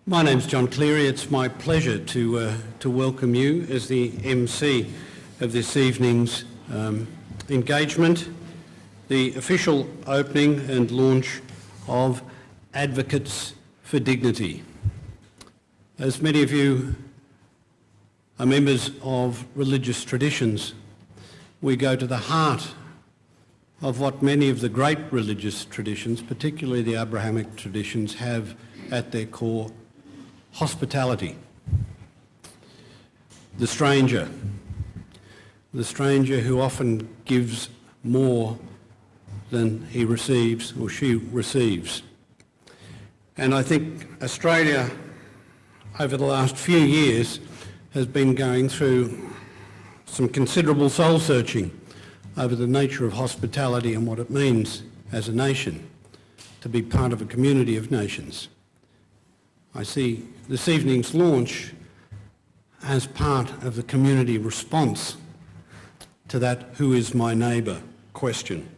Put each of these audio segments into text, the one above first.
My name's John Cleary. It's my pleasure to welcome you as the MC of this evening's engagement, the official opening and launch of Advocates for Dignity. As many of you are members of religious traditions, we go to the heart of what many of the great religious traditions, particularly the Abrahamic traditions, have at their core: hospitality. The stranger who often gives more than he receives or she receives. And I think Australia, over the last few years, has been going through some considerable soul-searching over the nature of hospitality and what it means as a nation to be part of a community of nations. I see this evening's launch as part of the community response to that "who is my neighbour" question.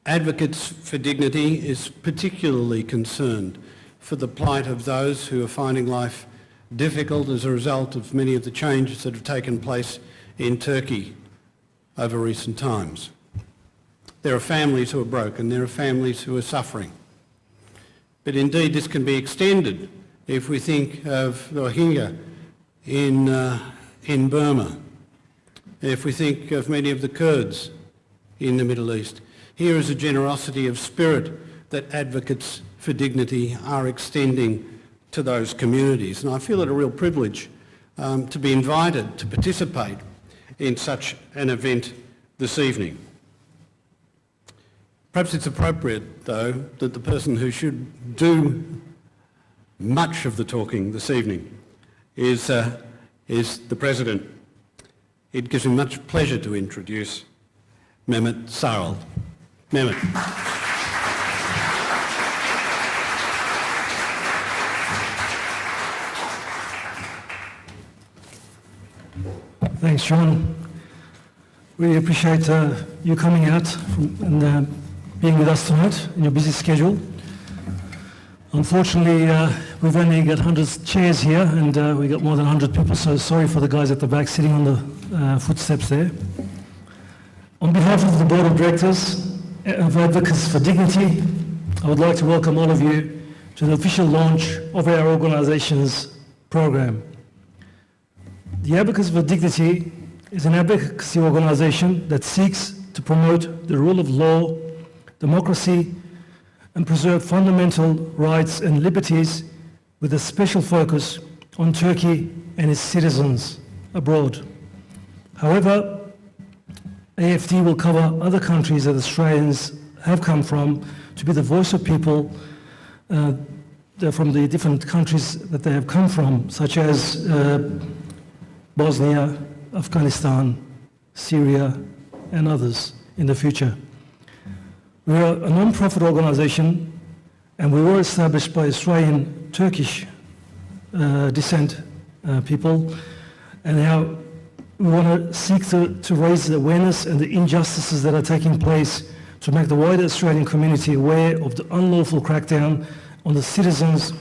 Advocates for Dignity is particularly concerned for the plight of those who are finding life difficult as a result of many of the changes that have taken place in Turkey over recent times. There are families who are broken, there are families who are suffering. But indeed this can be extended if we think of the Rohingya in Burma, if we think of many of the Kurds in the Middle East. Here is a generosity of spirit that Advocates for Dignity are extending to those communities. And I feel it a real privilege to be invited to participate in such an event this evening. Perhaps it's appropriate, though, that the person who should do much of the talking this evening is the President. It gives me much pleasure to introduce Mehmet Sarald. Mehmet. Thanks, John. Really appreciate you coming out and being with us tonight in your busy schedule. Unfortunately, we've only got 100 chairs here and we got more than 100 people, so sorry for the guys at the back sitting on the footsteps there. On behalf of the Board of Directors of Advocates for Dignity, I would like to welcome all of you to the official launch of our organisation's program. The Advocates for Dignity is an advocacy organisation that seeks to promote the rule of law, democracy, and preserve fundamental rights and liberties with a special focus on Turkey and its citizens abroad. However, AFD will cover other countries that Australians have come from to be the voice of people from the different countries that they have come from, such as Bosnia, Afghanistan, Syria, and others in the future. We are a non-profit organisation and we were established by Australian Turkish descent people, and now we want to seek to raise the awareness and the injustices that are taking place to make the wider Australian community aware of the unlawful crackdown on the citizens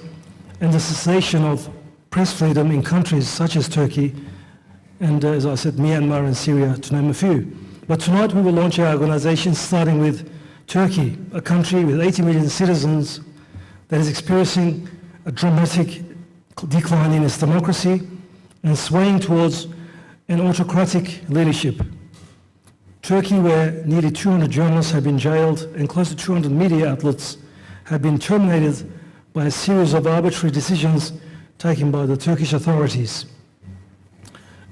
and the cessation of press freedom in countries such as Turkey and, as I said, Myanmar and Syria, to name a few. But tonight we will launch our organisation starting with Turkey, a country with 80 million citizens that is experiencing a dramatic decline in its democracy and swaying towards an autocratic leadership. Turkey, where nearly 200 journalists have been jailed and close to 200 media outlets have been terminated by a series of arbitrary decisions taken by the Turkish authorities.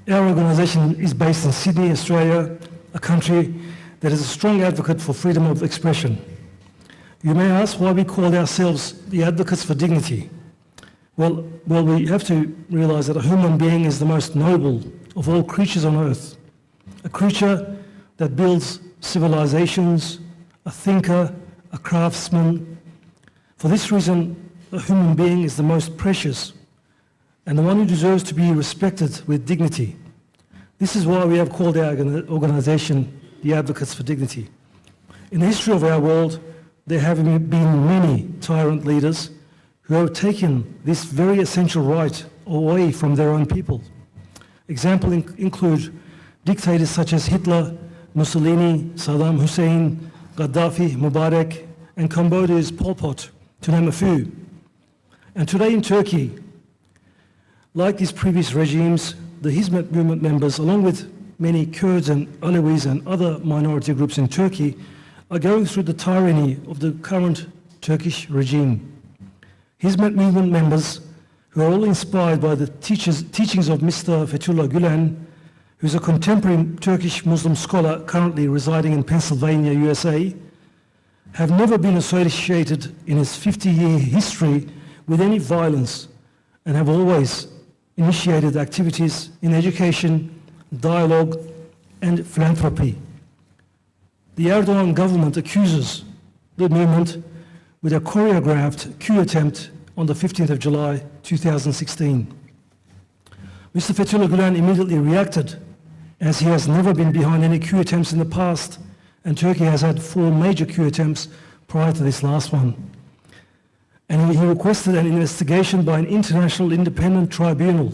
Our organisation is based in Sydney, Australia, a country that is a strong advocate for freedom of expression. You may ask why we call ourselves the Advocates for Dignity. Well, we have to realise that a human being is the most noble of all creatures on earth, a creature that builds civilizations, a thinker, a craftsman. For this reason, a human being is the most precious and the one who deserves to be respected with dignity. This is why we have called our organisation the Advocates for Dignity. In the history of our world, there have been many tyrant leaders who who have taken this very essential right away from their own people. Examples include dictators such as Hitler, Mussolini, Saddam Hussein, Gaddafi, Mubarak, and Cambodia's Pol Pot, to name a few. And today in Turkey, like these previous regimes, the Hizmet movement members, along with many Kurds and Alawis and other minority groups in Turkey, are going through the tyranny of the current Turkish regime. Hizmet movement members, who are all inspired by the teachings of Mr. Fethullah Gülen, who is a contemporary Turkish Muslim scholar currently residing in Pennsylvania, USA, have never been associated in its 50-year history with any violence and have always initiated activities in education, dialogue, and philanthropy. The Erdogan government accuses the movement with a choreographed coup attempt on the 15th of July 2016. Mr. Fethullah Gülen immediately reacted, as he has never been behind any coup attempts in the past, and Turkey has had 4 major coup attempts prior to this last one. And he requested an investigation by an international independent tribunal.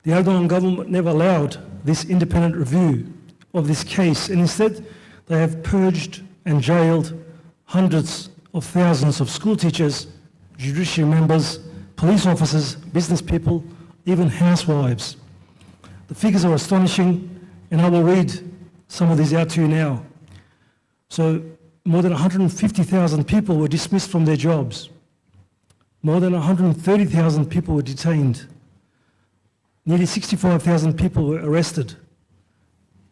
The Erdogan government never allowed this independent review of this case, and instead they have purged and jailed hundreds of thousands of school teachers, judiciary members, police officers, business people, even housewives. The figures are astonishing, and I will read some of these out to you now. So, more than 150,000 people were dismissed from their jobs. More than 130,000 people were detained. Nearly 65,000 people were arrested.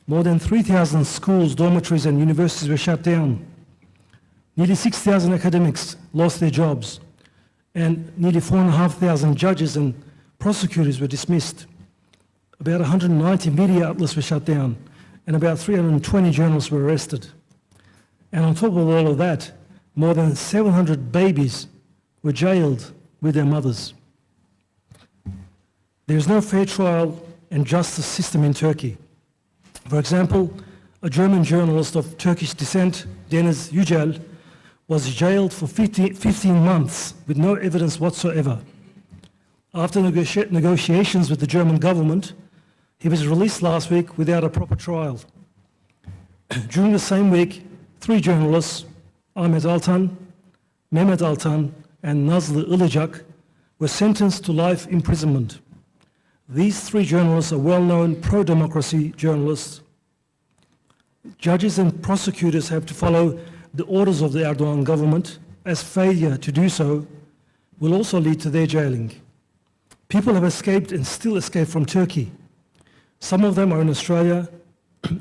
More than 3,000 schools, dormitories, and universities were shut down. Nearly 6,000 academics lost their jobs, and nearly 4,500 judges and prosecutors were dismissed. About 190 media outlets were shut down, and about 320 journalists were arrested. And on top of all of that, more than 700 babies were jailed with their mothers. There is no fair trial and justice system in Turkey. For example, a German journalist of Turkish descent, Deniz Yücel, was jailed for 15 months with no evidence whatsoever. After negotiations with the German government, he was released last week without a proper trial. During the same week, 3 journalists, Ahmet Altan, Mehmet Altan, and Nazlı Ilıcak, were sentenced to life imprisonment. These 3 journalists are well-known pro-democracy journalists. Judges and prosecutors have to follow the orders of the Erdogan government, as failure to do so will also lead to their jailing. People have escaped and still escape from Turkey. Some of them are in Australia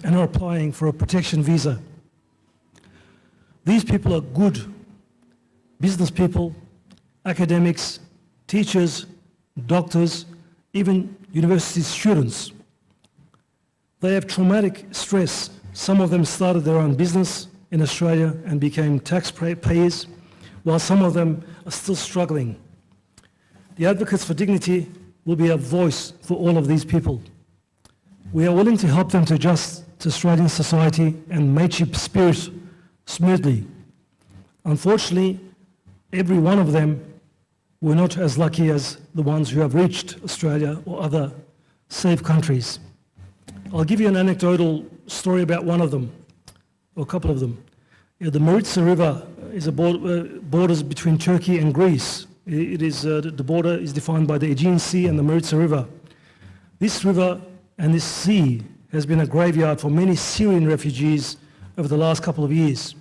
and are applying for a protection visa. These people are good business people, academics, teachers, doctors, even university students. They have traumatic stress. Some of them started their own business in Australia and became taxpayers, while some of them are still struggling. The Advocates for Dignity will be a voice for all of these people. We are willing to help them to adjust to Australian society and mateship spirit smoothly. Unfortunately, every one of them were not as lucky as the ones who have reached Australia or other safe countries. I'll give you an anecdotal story about one of them, or a couple of them. The Maritsa River is a borders between Turkey and Greece. It is, the border is defined by the Aegean Sea and the Maritsa River. This river and this sea has been a graveyard for many Syrian refugees over the last couple of years.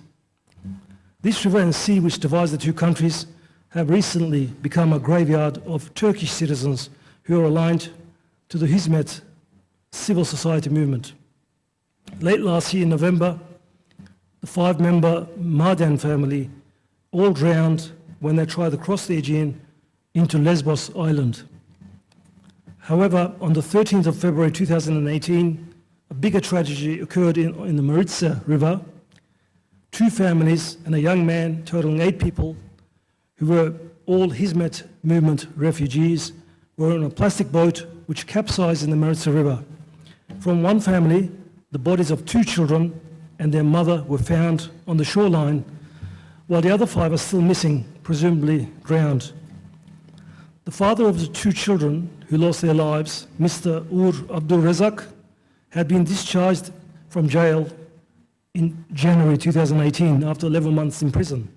This river and sea, which divides the 2 countries, have recently become a graveyard of Turkish citizens who are aligned to the Hizmet civil society movement. Late last year in November, the 5-member Maden family all drowned when they tried to cross the Aegean into Lesbos Island. However, on the 13th of February 2018, a bigger tragedy occurred in the Maritsa River. 2 families and a young man, totaling 8 people, who were all Hizmet movement refugees, were on a plastic boat which capsized in the Maritsa River. From one family, the bodies of 2 children and their mother were found on the shoreline, while the other 5 are still missing, presumably drowned The father of the two children who lost their lives, Mr. Ur Abdul Razak, had been discharged from jail in January 2018 after 11 months in prison.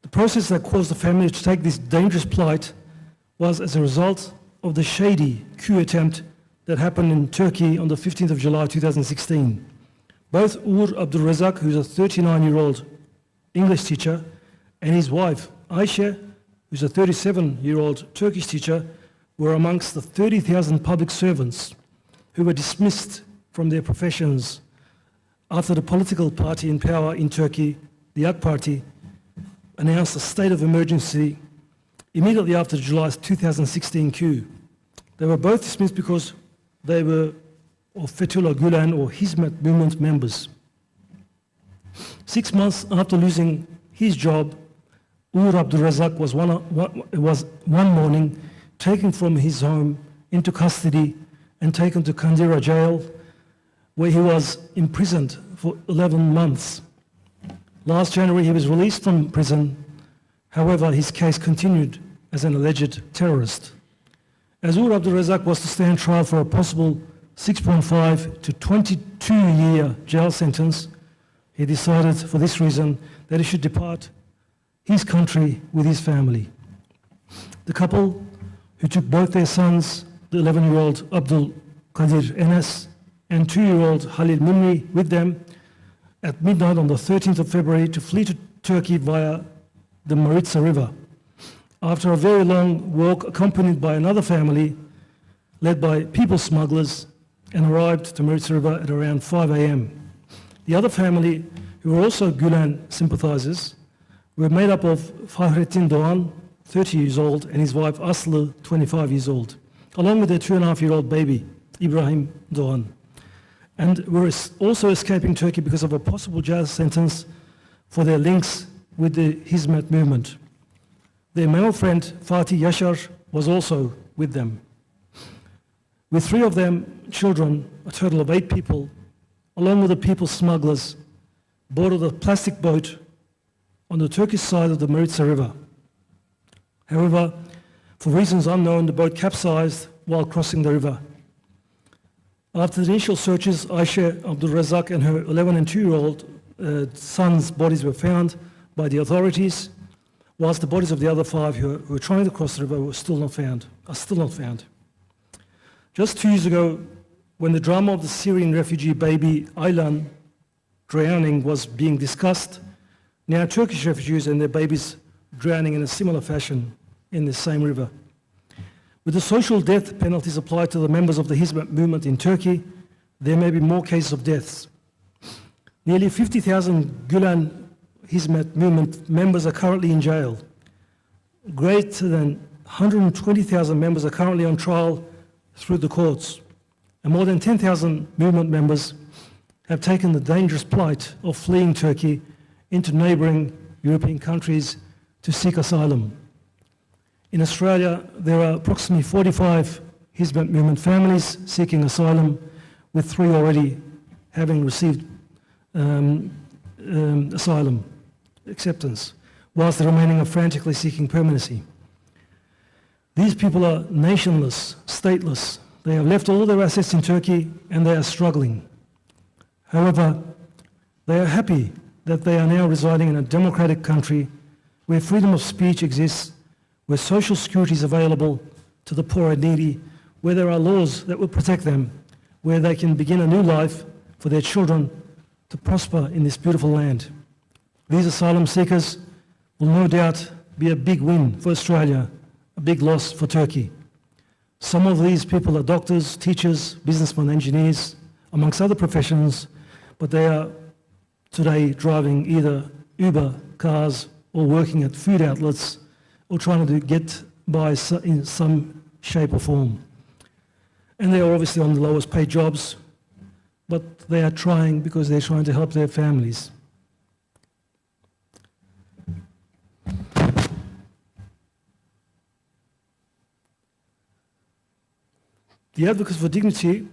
The process that caused the family to take this dangerous plight was as a result of the shady coup attempt that happened in Turkey on the 15th of July 2016. Both Ur Abdul Razak, who's a 39-year-old English teacher, and his wife, Ayşe, who's a 37-year-old Turkish teacher, were amongst the 30,000 public servants who were dismissed from their professions after the political party in power in Turkey, the AK Party, announced a state of emergency immediately after the July 2016 coup. They were both dismissed because they were of Fethullah Gulen or Hizmet movement members. 6 months after losing his job, Ur Abdul Razak was one morning taken from his home into custody and taken to Kandira jail, where he was imprisoned for 11 months. Last January, he was released from prison. However, his case continued as an alleged terrorist. As Ur Abdul Razak was to stand trial for a possible 6.5 to 22-year jail sentence, he decided for this reason that he should depart his country with his family. The couple, who took both their sons, the 11-year-old Abdul Qadir Enes and 2-year-old Halil Munni, with them at midnight on the 13th of February to flee to Turkey via the Maritsa River. After a very long walk accompanied by another family led by people smugglers, and arrived to Maritsa River at around 5 a.m. The other family, who were also Gulen sympathizers, were made up of Fahrettin Doğan, 30 years old, and his wife Aslı, 25 years old, along with their 2.5-year-old baby, Ibrahim Doğan, and were also escaping Turkey because of a possible jail sentence for their links with the Hizmet movement. Their male friend, Fatih Yaşar, was also with them. With 3 of them children, a total of 8 people, along with the people smugglers, boarded a plastic boat on the Turkish side of the Maritsa River. However, for reasons unknown, the boat capsized while crossing the river. After the initial searches, Ayşe Abdul Razak and her 11 and 2-year-old sons' bodies were found by the authorities, whilst the bodies of the other 5 who were trying to cross the river are still not found. Just 2 years ago, when the drama of the Syrian refugee baby Aylan drowning was being discussed, now Turkish refugees and their babies drowning in a similar fashion in the same river. With the social death penalties applied to the members of the Hizmet movement in Turkey, there may be more cases of deaths. Nearly 50,000 Gülen Hizmet movement members are currently in jail. Greater than 120,000 members are currently on trial through the courts. And more than 10,000 movement members have taken the dangerous plight of fleeing Turkey into neighbouring European countries to seek asylum. In Australia, there are approximately 45 Hizmet movement families seeking asylum, with 3 already having received asylum acceptance, whilst the remaining are frantically seeking permanency. These people are nationless, stateless. They have left all their assets in Turkey and they are struggling. However, they are happy that they are now residing in a democratic country where freedom of speech exists, where social security is available to the poor and needy, where there are laws that will protect them, where they can begin a new life for their children to prosper in this beautiful land. These asylum seekers will no doubt be a big win for Australia, a big loss for Turkey. Some of these people are doctors, teachers, businessmen, engineers, amongst other professions, but they are today driving either Uber cars or working at food outlets or trying to get by in some shape or form. And they are obviously on the lowest paid jobs, but they are trying because they're trying to help their families. The Advocates for Dignity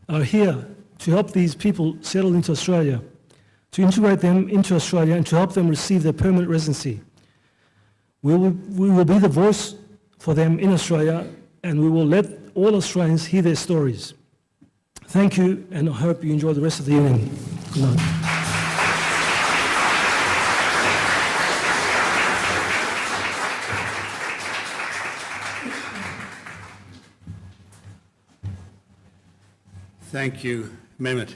are here to help these people settle into Australia, to integrate them into Australia and to help them receive their permanent residency. We will be the voice for them in Australia, and we will let all Australians hear their stories. Thank you, and I hope you enjoy the rest of the evening. Good night. Thank you, Mehmet.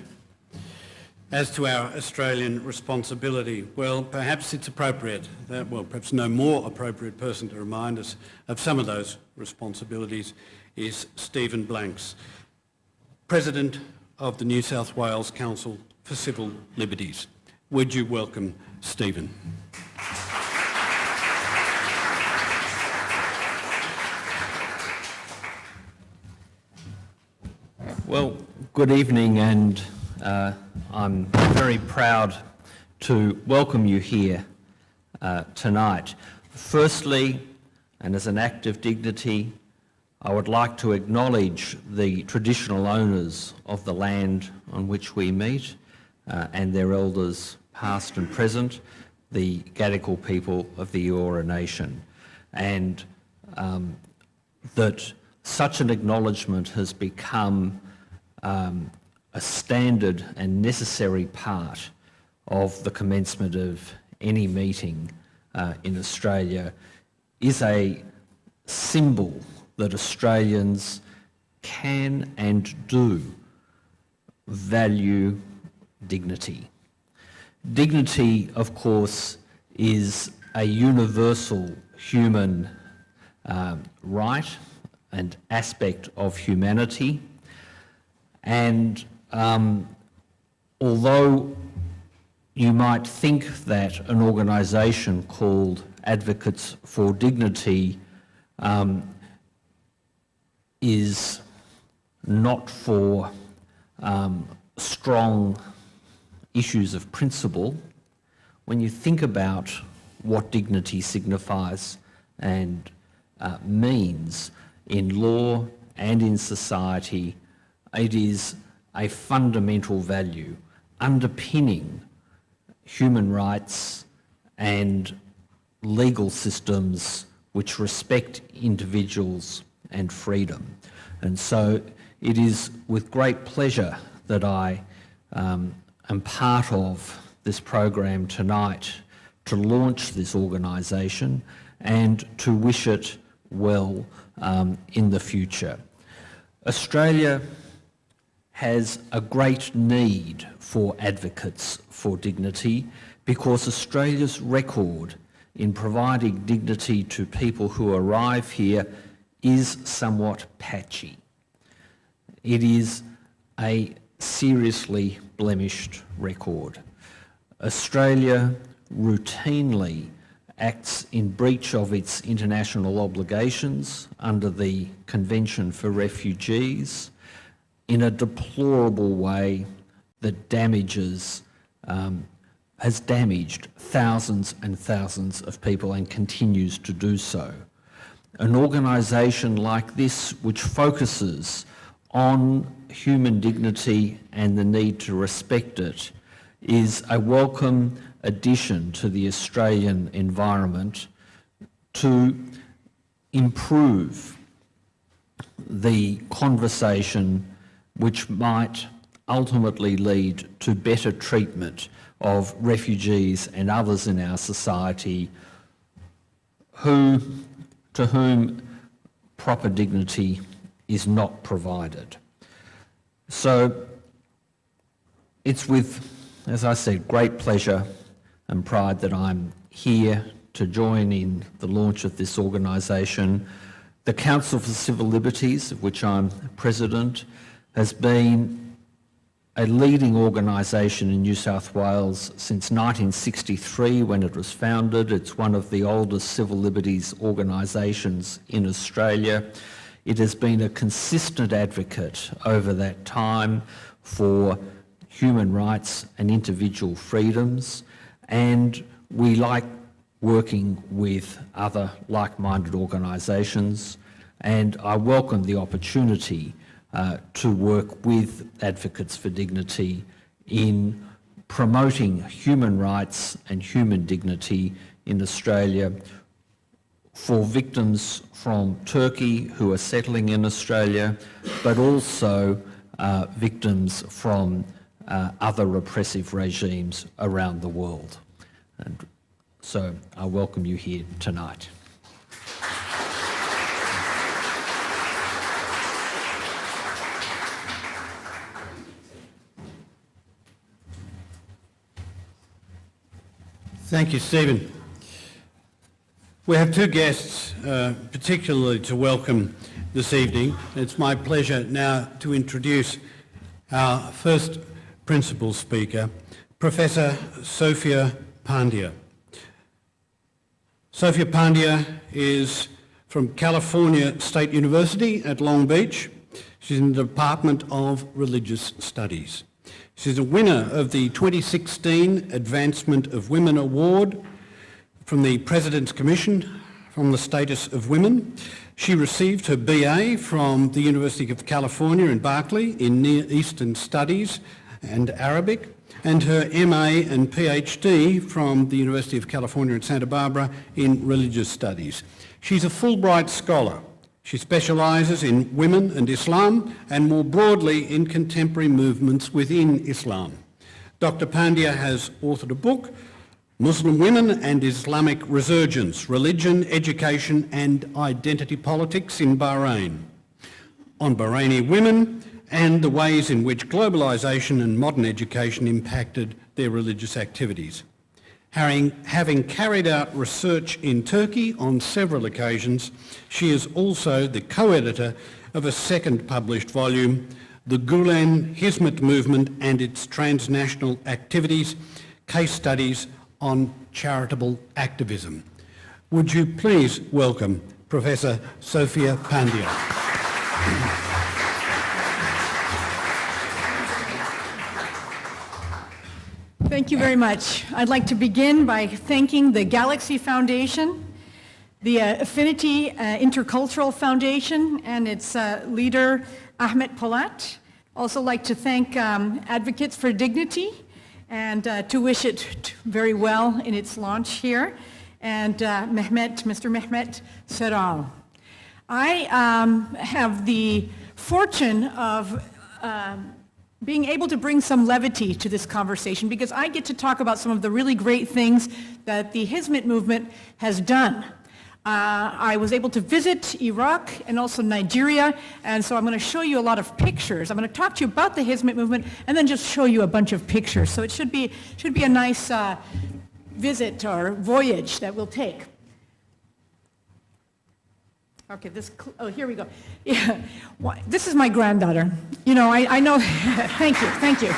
As to our Australian responsibility, well, perhaps it's appropriate, perhaps no more appropriate person to remind us of some of those responsibilities is Stephen Blanks, President of the New South Wales Council for Civil Liberties. Would you welcome Stephen? Well, good evening, and I'm very proud to welcome you here tonight. Firstly, and as an act of dignity, I would like to acknowledge the traditional owners of the land on which we meet and their elders past and present, the Gadigal people of the Eora Nation, and that such an acknowledgement has become a standard and necessary part of the commencement of any meeting in Australia is a symbol that Australians can and do value dignity. Dignity, of course, is a universal human right and aspect of humanity. And although you might think that an organisation called Advocates for Dignity is not for strong issues of principle, when you think about what dignity signifies and means in law and in society, it is a fundamental value underpinning human rights and legal systems which respect individuals and freedom. And so it is with great pleasure that I am part of this program tonight to launch this organisation and to wish it well in the future. Australia has a great need for advocates for dignity because Australia's record in providing dignity to people who arrive here is somewhat patchy. It is a seriously blemished record. Australia routinely acts in breach of its international obligations under the Convention for Refugees in a deplorable way that has damaged thousands and thousands of people and continues to do so. An organisation like this, which focuses on human dignity and the need to respect it, is a welcome addition to the Australian environment to improve the conversation which might ultimately lead to better treatment of refugees and others in our society to whom proper dignity is not provided. So it's with, as I said, great pleasure and pride that I'm here to join in the launch of this organisation. The Council for Civil Liberties, of which I'm President, has been a leading organisation in New South Wales since 1963 when it was founded. It's one of the oldest civil liberties organisations in Australia. It has been a consistent advocate over that time for human rights and individual freedoms, and we like working with other like-minded organisations, and I welcome the opportunity to work with Advocates for Dignity in promoting human rights and human dignity in Australia for victims from Turkey who are settling in Australia, but also victims from other repressive regimes around the world. And so I welcome you here tonight. Thank you, Stephen. We have two guests particularly to welcome this evening. It's my pleasure now to introduce our first principal speaker, Professor Sophia Pandya. Sophia Pandya is from California State University at Long Beach. She's in the Department of Religious Studies. She's a winner of the 2016 Advancement of Women Award from the President's Commission on the Status of Women. She received her BA from the University of California in Berkeley in Near Eastern Studies and Arabic, and her MA and PhD from the University of California in Santa Barbara in Religious Studies. She's a Fulbright scholar. She specialises in women and Islam, and more broadly in contemporary movements within Islam. Dr. Pandya has authored a book, Muslim Women and Islamic Resurgence, Religion, Education and Identity Politics in Bahrain, on Bahraini women and the ways in which globalisation and modern education impacted their religious activities. Having carried out research in Turkey on several occasions, she is also the co-editor of a second published volume, The Gulen Hizmet Movement and Its Transnational Activities, Case Studies on Charitable Activism. Would you please welcome Professor Sophia Pandya. Thank you very much. I'd like to begin by thanking the Galaxy Foundation, the Affinity Intercultural Foundation, and its leader, Ahmet Polat. Also like to thank Advocates for Dignity, and to wish it very well in its launch here, and Mr. Mehmet Seral. I have the fortune of being able to bring some levity to this conversation because I get to talk about some of the really great things that the Hizmet movement has done. I was able to visit Iraq and also Nigeria, and so I'm going to show you a lot of pictures. I'm going to talk to you about the Hizmet movement and then just show you a bunch of pictures. So it should be a nice visit or voyage that we'll take. Okay, here we go. Yeah, this is my granddaughter. You know, I know, thank you.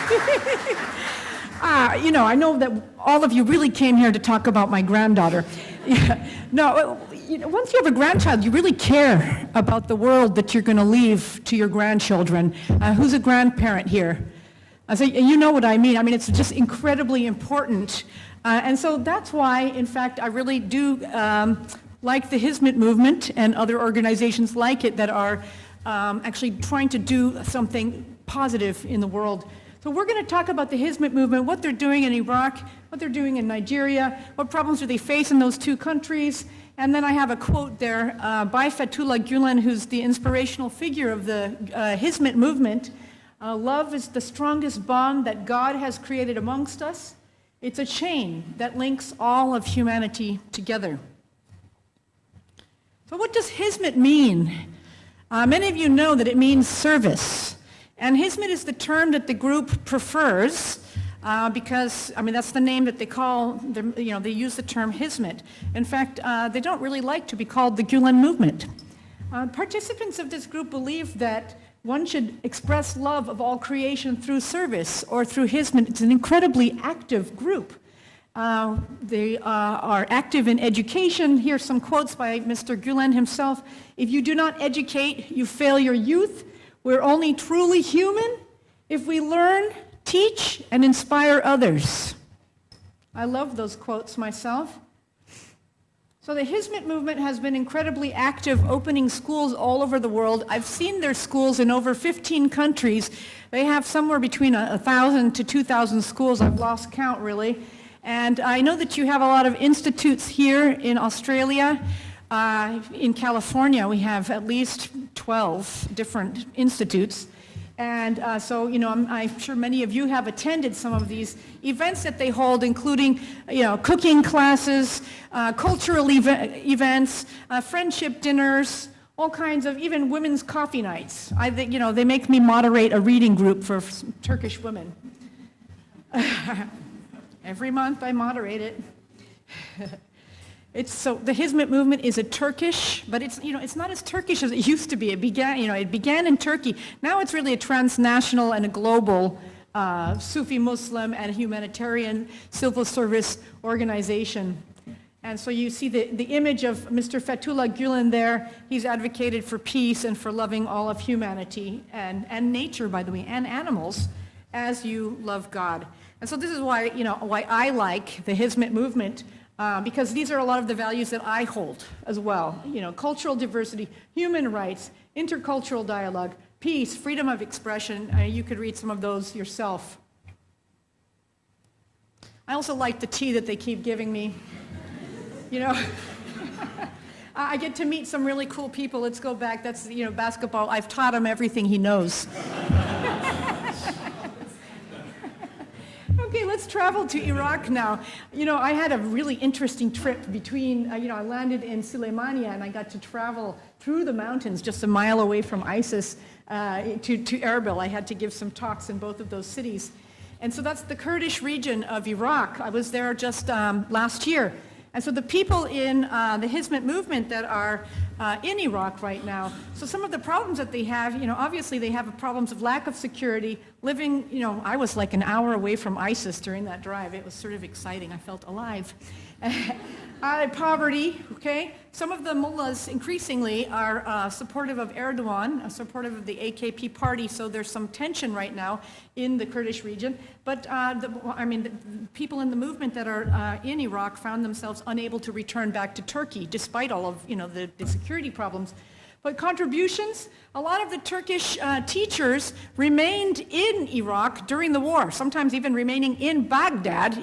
You know, I know that all of you really came here to talk about my granddaughter. Yeah, no, you know, once you have a grandchild, you really care about the world that you're going to leave to your grandchildren. Who's a grandparent here? I say, you know what I mean. I mean, it's just incredibly important. And so that's why, in fact, I really do like the Hizmet movement and other organizations like it that are actually trying to do something positive in the world. So we're going to talk about the Hizmet movement, what they're doing in Iraq, what they're doing in Nigeria, what problems do they face in those two countries, and then I have a quote there by Fethullah Gulen, who's the inspirational figure of the Hizmet movement. Love is the strongest bond that God has created amongst us. It's a chain that links all of humanity together. So what does Hizmet mean? Many of you know that it means service. And Hizmet is the term that the group prefers because, I mean, that's the name that they call, they use the term Hizmet. In fact, they don't really like to be called the Gulen movement. Participants of this group believe that one should express love of all creation through service or through Hizmet. It's an incredibly active group. They are active in education. Here's some quotes by Mr. Gulen himself. If you do not educate, you fail your youth. We're only truly human if we learn, teach, and inspire others. I love those quotes myself. So the Hizmet movement has been incredibly active, opening schools all over the world. I've seen their schools in over 15 countries. They have somewhere between 1,000 to 2,000 schools. I've lost count, really. And I know that you have a lot of institutes here in Australia. In California, we have at least 12 different institutes. And so, I'm sure many of you have attended some of these events that they hold, including, cooking classes, cultural events, friendship dinners, all kinds of, even women's coffee nights. I think, they make me moderate a reading group for Turkish women. Every month I moderate it. So the Hizmet movement is a Turkish, but it's not as Turkish as it used to be. It began in Turkey. Now it's really a transnational and a global Sufi Muslim and humanitarian civil service organization. And so you see the image of Mr. Fethullah Gülen there. He's advocated for peace and for loving all of humanity and nature, by the way, and animals as you love God. And so this is why I like the Hizmet movement. Because these are a lot of the values that I hold as well. Cultural diversity, human rights, intercultural dialogue, peace, freedom of expression. You could read some of those yourself. I also like the tea that they keep giving me. I get to meet some really cool people. Let's go back. That's, basketball. I've taught him everything he knows. Okay, let's travel to Iraq now. I had a really interesting trip between, I landed in Suleimania and I got to travel through the mountains just a mile away from ISIS to Erbil. I had to give some talks in both of those cities. And so that's the Kurdish region of Iraq. I was there just last year. And so the people in the Hizmet movement that are in Iraq right now, so some of the problems that they have, obviously they have problems of lack of security, living, I was like an hour away from ISIS during that drive. It was sort of exciting. I felt alive. Poverty, okay? Some of the mullahs increasingly are supportive of Erdogan, supportive of the AKP party, so there's some tension right now in the Kurdish region. But the people in the movement that are in Iraq found themselves unable to return back to Turkey, despite all of the security problems. But contributions, a lot of the Turkish teachers remained in Iraq during the war, sometimes even remaining in Baghdad,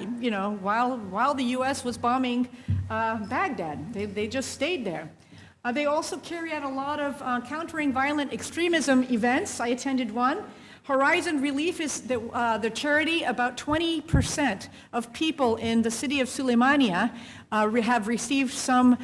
while the U.S. was bombing Baghdad. They just stayed there. They also carry out a lot of countering violent extremism events. I attended one. Horizon Relief is the charity. About 20% of people in the city of Suleimania have received some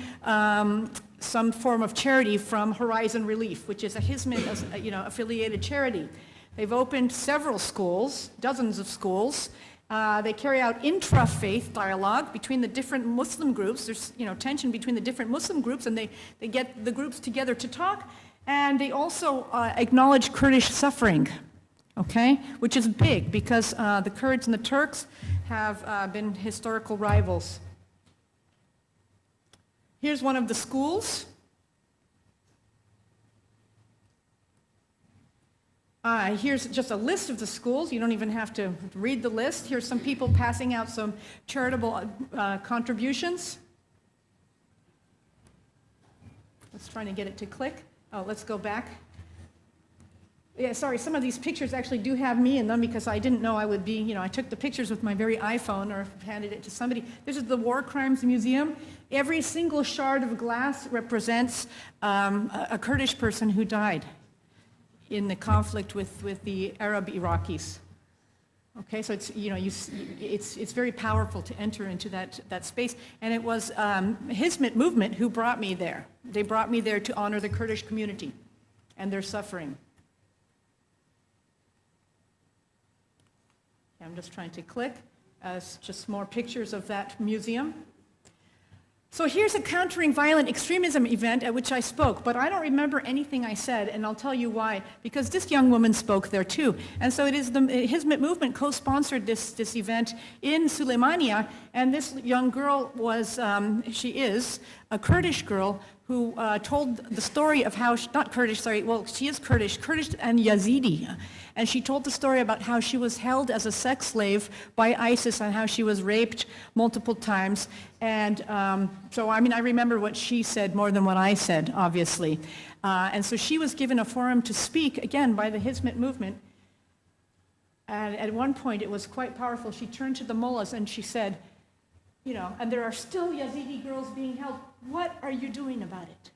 form of charity from Horizon Relief, which is a Hizmet affiliated charity. They've opened several schools, dozens of schools. They carry out intra-faith dialogue between the different Muslim groups. There's tension between the different Muslim groups, and they get the groups together to talk. And they also acknowledge Kurdish suffering, okay, which is big because the Kurds and the Turks have been historical rivals. Here's one of the schools. Here's just a list of the schools. You don't even have to read the list. Here's some people passing out some charitable contributions. Let's try to get it to click. Oh, let's go back. Yeah, sorry, some of these pictures actually do have me in them because I didn't know I would be, I took the pictures with my very iPhone or handed it to somebody. This is the War Crimes Museum. Every single shard of glass represents a Kurdish person who died in the conflict with the Arab Iraqis. Okay, so it's, it's very powerful to enter into that space. And it was Hizmet movement who brought me there. They brought me there to honor the Kurdish community and their suffering. I'm just trying to click. Just more pictures of that museum. So here's a countering violent extremism event at which I spoke, but I don't remember anything I said, and I'll tell you why. Because this young woman spoke there too. And so it is the Hizmet movement co-sponsored this event in Suleimania, and this young girl was, she is a Kurdish girl who told the story of how, not Kurdish, sorry, well, she is Kurdish and Yazidi. And she told the story about how she was held as a sex slave by ISIS and how she was raped multiple times. And so, I remember what she said more than what I said, obviously. And so she was given a forum to speak, again, by the Hizmet movement. And at one point, it was quite powerful. She turned to the mullahs and she said, and there are still Yazidi girls being held. What are you doing about it?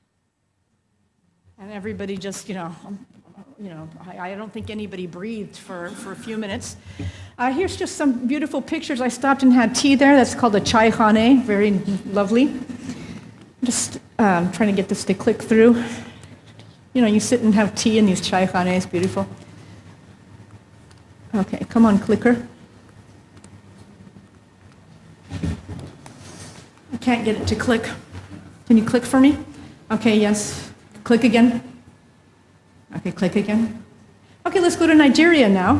And everybody just, I don't think anybody breathed for a few minutes. Here's just some beautiful pictures. I stopped and had tea there. That's called a chai khane, very lovely. Just trying to get this to click through. You sit and have tea in these chai khanes, beautiful. Okay, come on, clicker. I can't get it to click. Can you click for me? Okay, yes. Click again. Okay, click again. Okay, let's go to Nigeria now.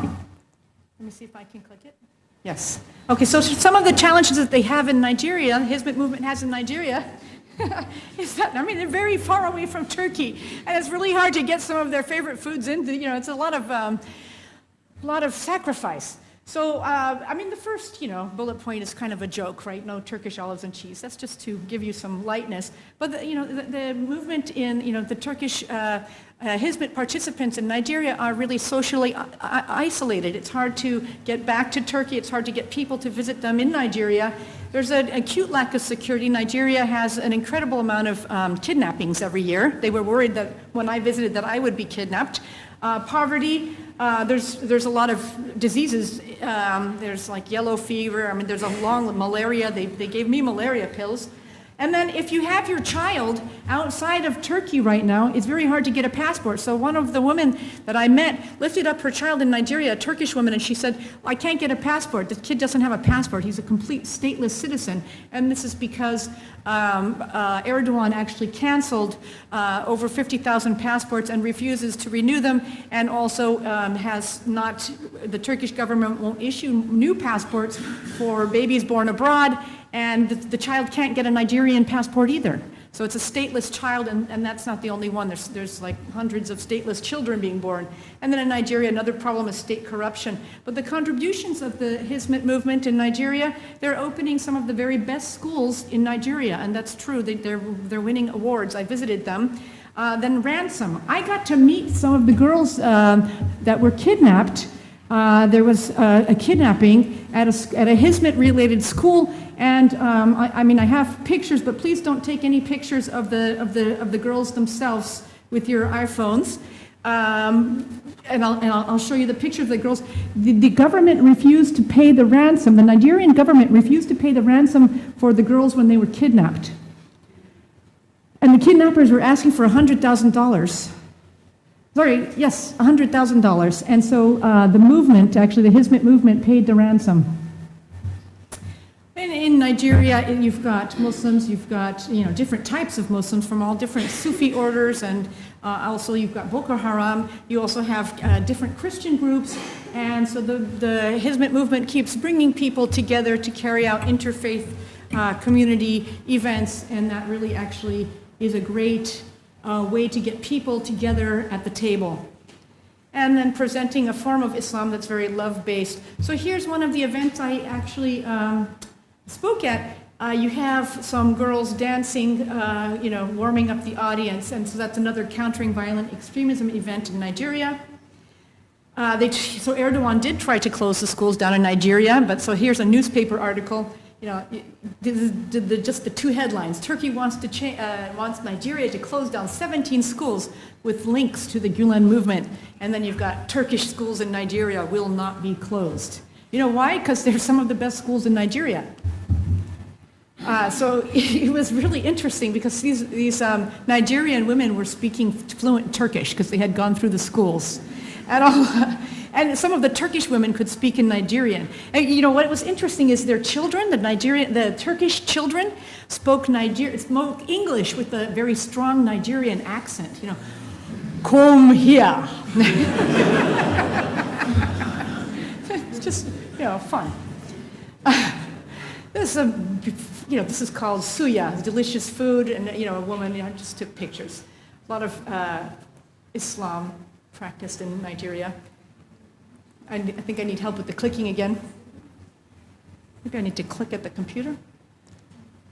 Let me see if I can click it. Yes. Okay, so some of the challenges that they have in Nigeria, the Hizmet movement has in Nigeria, is that, they're very far away from Turkey, and it's really hard to get some of their favorite foods into, it's a lot of sacrifice. So, the first, bullet point is kind of a joke, right? No Turkish olives and cheese. That's just to give you some lightness. But, the movement in, the Turkish Hizmet participants in Nigeria are really socially isolated. It's hard to get back to Turkey. It's hard to get people to visit them in Nigeria. There's an acute lack of security. Nigeria has an incredible amount of kidnappings every year. They were worried that when I visited that I would be kidnapped. Poverty, there's a lot of diseases. There's like yellow fever. There's a long malaria. They gave me malaria pills. And then if you have your child outside of Turkey right now, it's very hard to get a passport. So one of the women that I met lifted up her child in Nigeria, a Turkish woman, and she said, I can't get a passport. The kid doesn't have a passport. He's a complete stateless citizen. And this is because Erdogan actually canceled over 50,000 passports and refuses to renew them, and also the Turkish government won't issue new passports for babies born abroad, and the child can't get a Nigerian passport either. So it's a stateless child, and that's not the only one. There's like hundreds of stateless children being born. And then in Nigeria, another problem is state corruption. But the contributions of the Hizmet movement in Nigeria, they're opening some of the very best schools in Nigeria, and that's true. They're winning awards. I visited them. Then ransom. I got to meet some of the girls that were kidnapped. There was a kidnapping at a Hizmet-related school, and I have pictures, but please don't take any pictures of the girls themselves with your iPhones. And I'll show you the picture of the girls. The government refused to pay the ransom. The Nigerian government refused to pay the ransom for the girls when they were kidnapped. And the kidnappers were asking for $100,000. Sorry, yes, $100,000. And so the movement, actually the Hizmet movement, paid the ransom. In Nigeria, you've got Muslims, you've got different types of Muslims from all different Sufi orders, and also you've got Boko Haram. You also have different Christian groups, and so the Hizmet movement keeps bringing people together to carry out interfaith community events, and that really actually is a great way to get people together at the table. And then presenting a form of Islam that's very love-based. So here's one of the events I actually spoke at. You have some girls dancing, warming up the audience, and so that's another countering violent extremism event in Nigeria. So Erdogan did try to close the schools down in Nigeria, but so here's a newspaper article. Just the two headlines. Turkey wants Nigeria to close down 17 schools with links to the Gulen movement, and then you've got Turkish schools in Nigeria will not be closed. You know why? Because they're some of the best schools in Nigeria. So it was really interesting because these Nigerian women were speaking fluent Turkish because they had gone through the schools. And some of the Turkish women could speak in Nigerian. And what was interesting is their children, the Turkish children, spoke English with a very strong Nigerian accent. Come here. It's just fun. This is called suya, delicious food, and a woman just took pictures. A lot of Islam practiced in Nigeria. I think I need help with the clicking again. Maybe I need to click at the computer.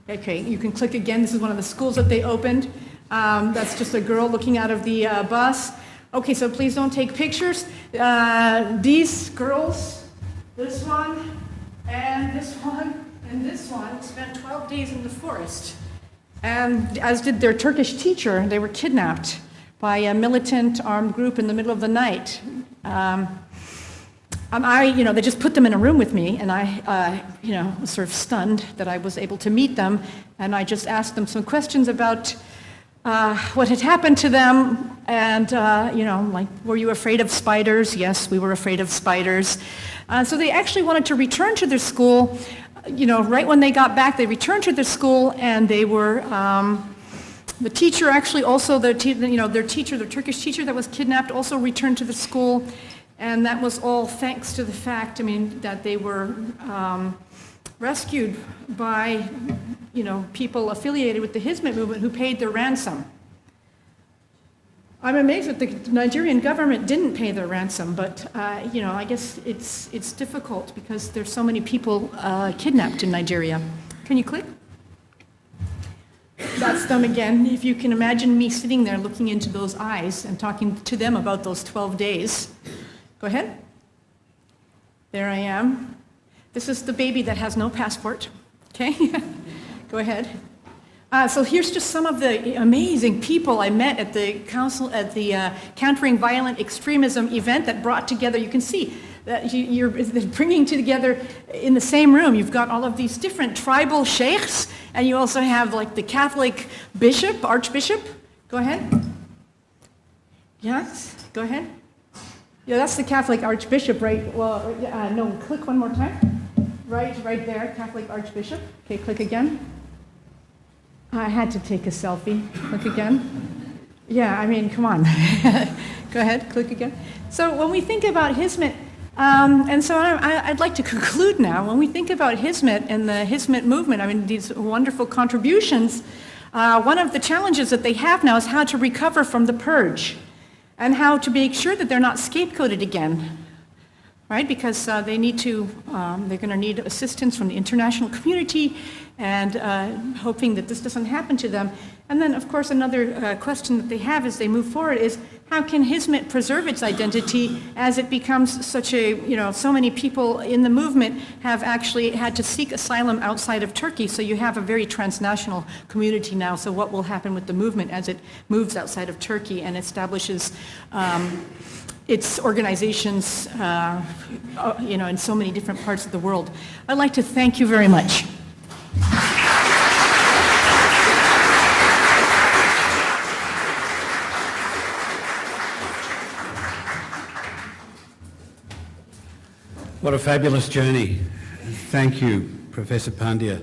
Okay, you can click again. This is one of the schools that they opened. That's just a girl looking out of the bus. Okay, so please don't take pictures. These girls, this one, and this one, And this one spent 12 days in the forest. And as did their Turkish teacher, they were kidnapped by a militant armed group in the middle of the night. They just put them in a room with me, and I was sort of stunned that I was able to meet them, and I just asked them some questions about what had happened to them, and, like, were you afraid of spiders? Yes, we were afraid of spiders. So they actually wanted to return to their school. Right when they got back, they returned to their school, and they were, the teacher actually also, their teacher, their Turkish teacher that was kidnapped also returned to the school, and that was all thanks to the fact, that they were rescued by, people affiliated with the Hizmet movement who paid their ransom. I'm amazed that the Nigerian government didn't pay their ransom, but, I guess it's difficult because there's so many people kidnapped in Nigeria. Can you click? That's them again. If you can imagine me sitting there looking into those eyes and talking to them about those 12 days. Go ahead. There I am. This is the baby that has no passport. Okay? Go ahead. So here's just some of the amazing people I met at the Countering Violent Extremism event that brought together, you can see that you're bringing together in the same room. You've got all of these different tribal sheikhs, and you also have like the Catholic bishop, archbishop. Go ahead. Yes, go ahead. Yeah, that's the Catholic archbishop, right? Well, no, click one more time. Right there, Catholic archbishop. Okay, click again. I had to take a selfie. Click again. Yeah, come on. Go ahead, click again. So when we think about Hizmet, and so I'd like to conclude now. When we think about Hizmet and the Hizmet movement, these wonderful contributions, one of the challenges that they have now is how to recover from the purge and how to make sure that they're not scapegoated again. Right, because they're going to need assistance from the international community, and hoping that this doesn't happen to them. And then, of course, another question that they have as they move forward is, how can Hizmet preserve its identity as it becomes such so many people in the movement have actually had to seek asylum outside of Turkey, so you have a very transnational community now. So what will happen with the movement as it moves outside of Turkey and establishes its organizations, in so many different parts of the world? I'd like to thank you very much. What a fabulous journey. Thank you, Professor Pandya.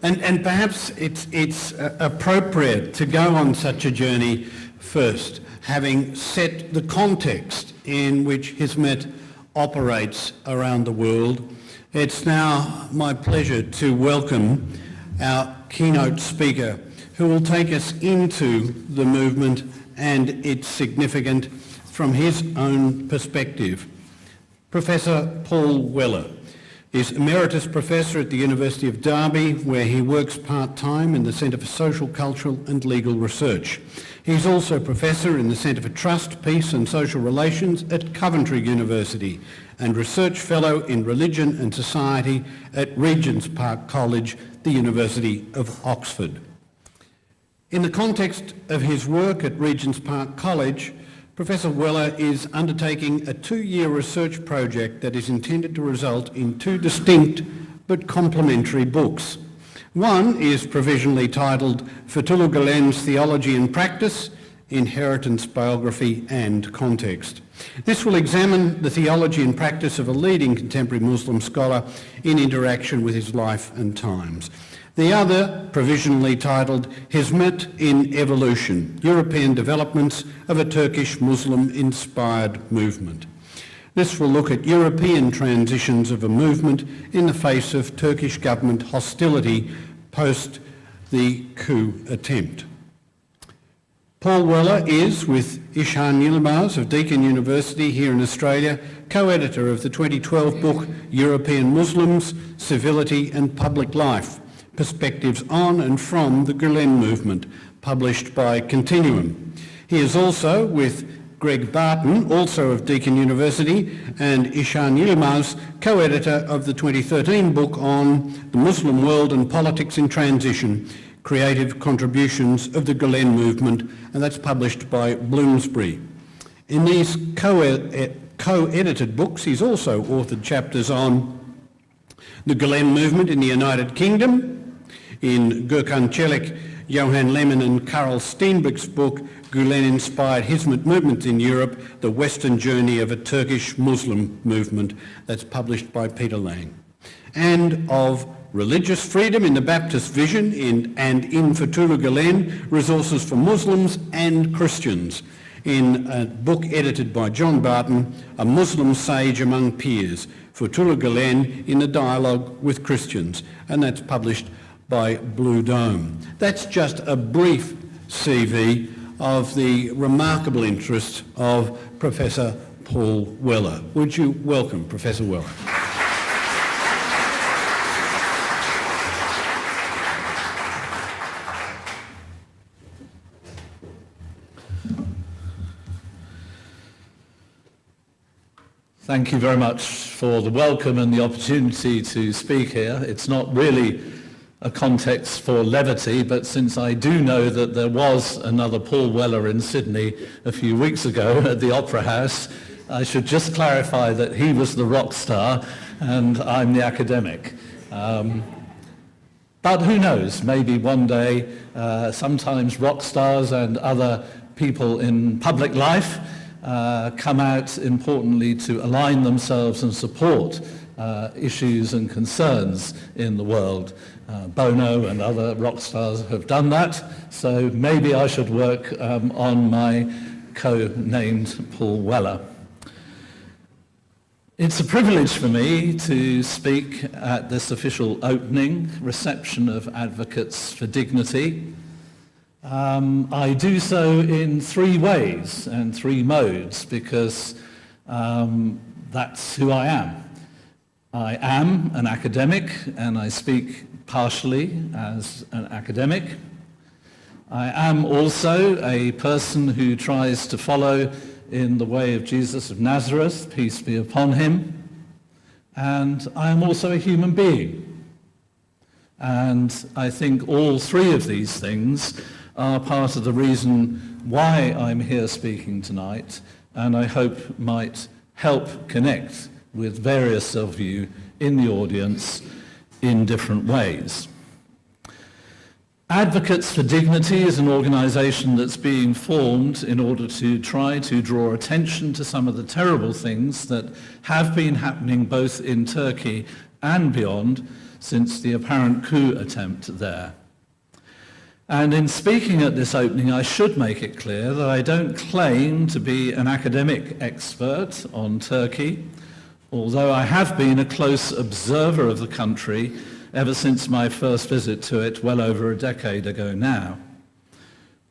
And perhaps it's appropriate to go on such a journey first, having set the context in which Hizmet operates around the world. It's now my pleasure to welcome our keynote speaker, who will take us into the movement and its significance from his own perspective. Professor Paul Weller is Emeritus Professor at the University of Derby, where he works part-time in the Centre for Social, Cultural and Legal Research. He's also Professor in the Centre for Trust, Peace and Social Relations at Coventry University and Research Fellow in Religion and Society at Regent's Park College, the University of Oxford. In the context of his work at Regent's Park College, Professor Weller is undertaking a 2-year research project that is intended to result in 2 distinct but complementary books. One is provisionally titled Fethullah Gulen's Theology and Practice, Inheritance, Biography and Context. This will examine the theology and practice of a leading contemporary Muslim scholar in interaction with his life and times. The other, provisionally titled Hizmet in Evolution, European Developments of a Turkish Muslim-Inspired Movement. This will look at European transitions of a movement in the face of Turkish government hostility post the coup attempt. Paul Weller is, with Ishan Yilmaz of Deakin University here in Australia, co-editor of the 2012 book European Muslims, Civility and Public Life, Perspectives on and from the Gulen Movement, published by Continuum. He is also, with Greg Barton, also of Deakin University, and Ishan Yilmaz, co-editor of the 2013 book on the Muslim World and Politics in Transition, Creative Contributions of the Gulen Movement, and that's published by Bloomsbury. In these co-edited books, he's also authored chapters on the Gulen Movement in the United Kingdom, in Gurkan Çelik, Johan Lemon and Karel Steenbeck's book, Gulen-Inspired Hizmet Movements in Europe, The Western Journey of a Turkish Muslim Movement, that's published by Peter Lang. And of religious freedom in the Baptist Vision and in Fethullah Gulen, Resources for Muslims and Christians, in a book edited by John Barton, A Muslim Sage Among Peers, Fethullah Gulen in a Dialogue with Christians, and that's published by Blue Dome. That's just a brief CV of the remarkable interests of Professor Paul Weller. Would you welcome Professor Weller? Thank you very much for the welcome and the opportunity to speak here. It's not really a context for levity, but since I do know that there was another Paul Weller in Sydney a few weeks ago at the Opera House, I should just clarify that he was the rock star and I'm the academic. But who knows, maybe one day, sometimes rock stars and other people in public life come out importantly to align themselves and support issues and concerns in the world. Bono and other rock stars have done that, so maybe I should work on my co-named Paul Weller. It's a privilege for me to speak at this official opening reception of Advocates for Dignity. I do so in three ways and three modes because that's who I am. I am an academic and I speak partially as an academic. I am also a person who tries to follow in the way of Jesus of Nazareth, peace be upon him. And I am also a human being. And I think all three of these things are part of the reason why I'm here speaking tonight, and I hope might help connect with various of you in the audience in different ways. Advocates for Dignity is an organisation that's being formed in order to try to draw attention to some of the terrible things that have been happening both in Turkey and beyond since the apparent coup attempt there. And in speaking at this opening, I should make it clear that I don't claim to be an academic expert on Turkey, although I have been a close observer of the country ever since my first visit to it well over a decade ago now.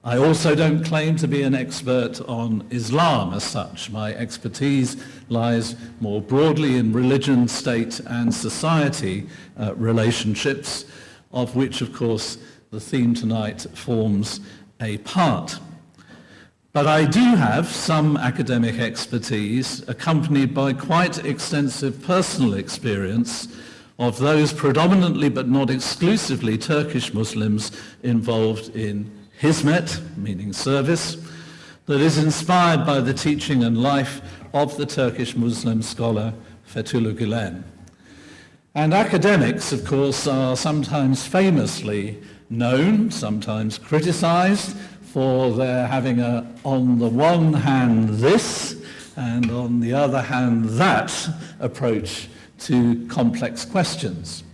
I also don't claim to be an expert on Islam as such. My expertise lies more broadly in religion, state and society relationships, of which, of course, the theme tonight forms a part. But I do have some academic expertise accompanied by quite extensive personal experience of those predominantly but not exclusively Turkish Muslims involved in Hizmet, meaning service, that is inspired by the teaching and life of the Turkish Muslim scholar Fethullah Gulen. And academics, of course, are sometimes famously known, sometimes criticized for their having on the one hand this and on the other hand that approach to complex questions.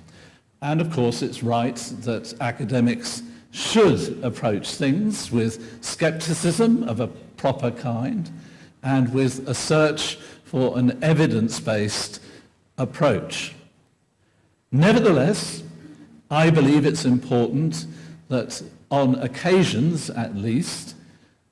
And of course it's right that academics should approach things with skepticism of a proper kind and with a search for an evidence-based approach. Nevertheless, I believe it's important that on occasions at least,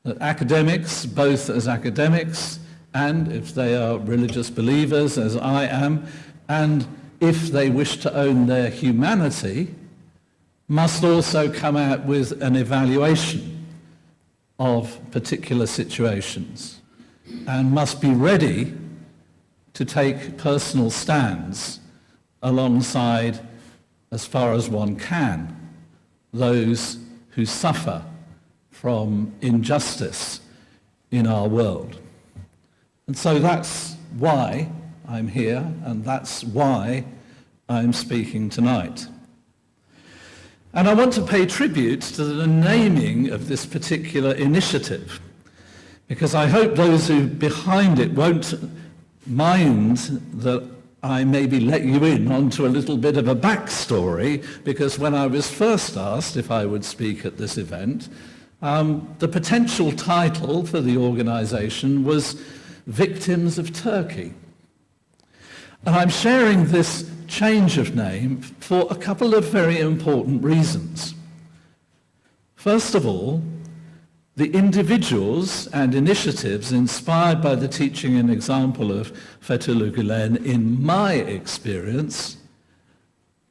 that academics, both as academics and if they are religious believers as I am, and if they wish to own their humanity, must also come out with an evaluation of particular situations. and must be ready to take personal stands alongside, as far as one can, those who suffer from injustice in our world. And so that's why I'm here, and that's why I'm speaking tonight. And I want to pay tribute to the naming of this particular initiative, because I hope those who behind it won't mind that I maybe let you in onto a little bit of a backstory, because when I was first asked if I would speak at this event, the potential title for the organisation was Victims of Turkey. And I'm sharing this change of name for a couple of very important reasons. First of all, the individuals and initiatives inspired by the teaching and example of Fethullah Gulen in my experience,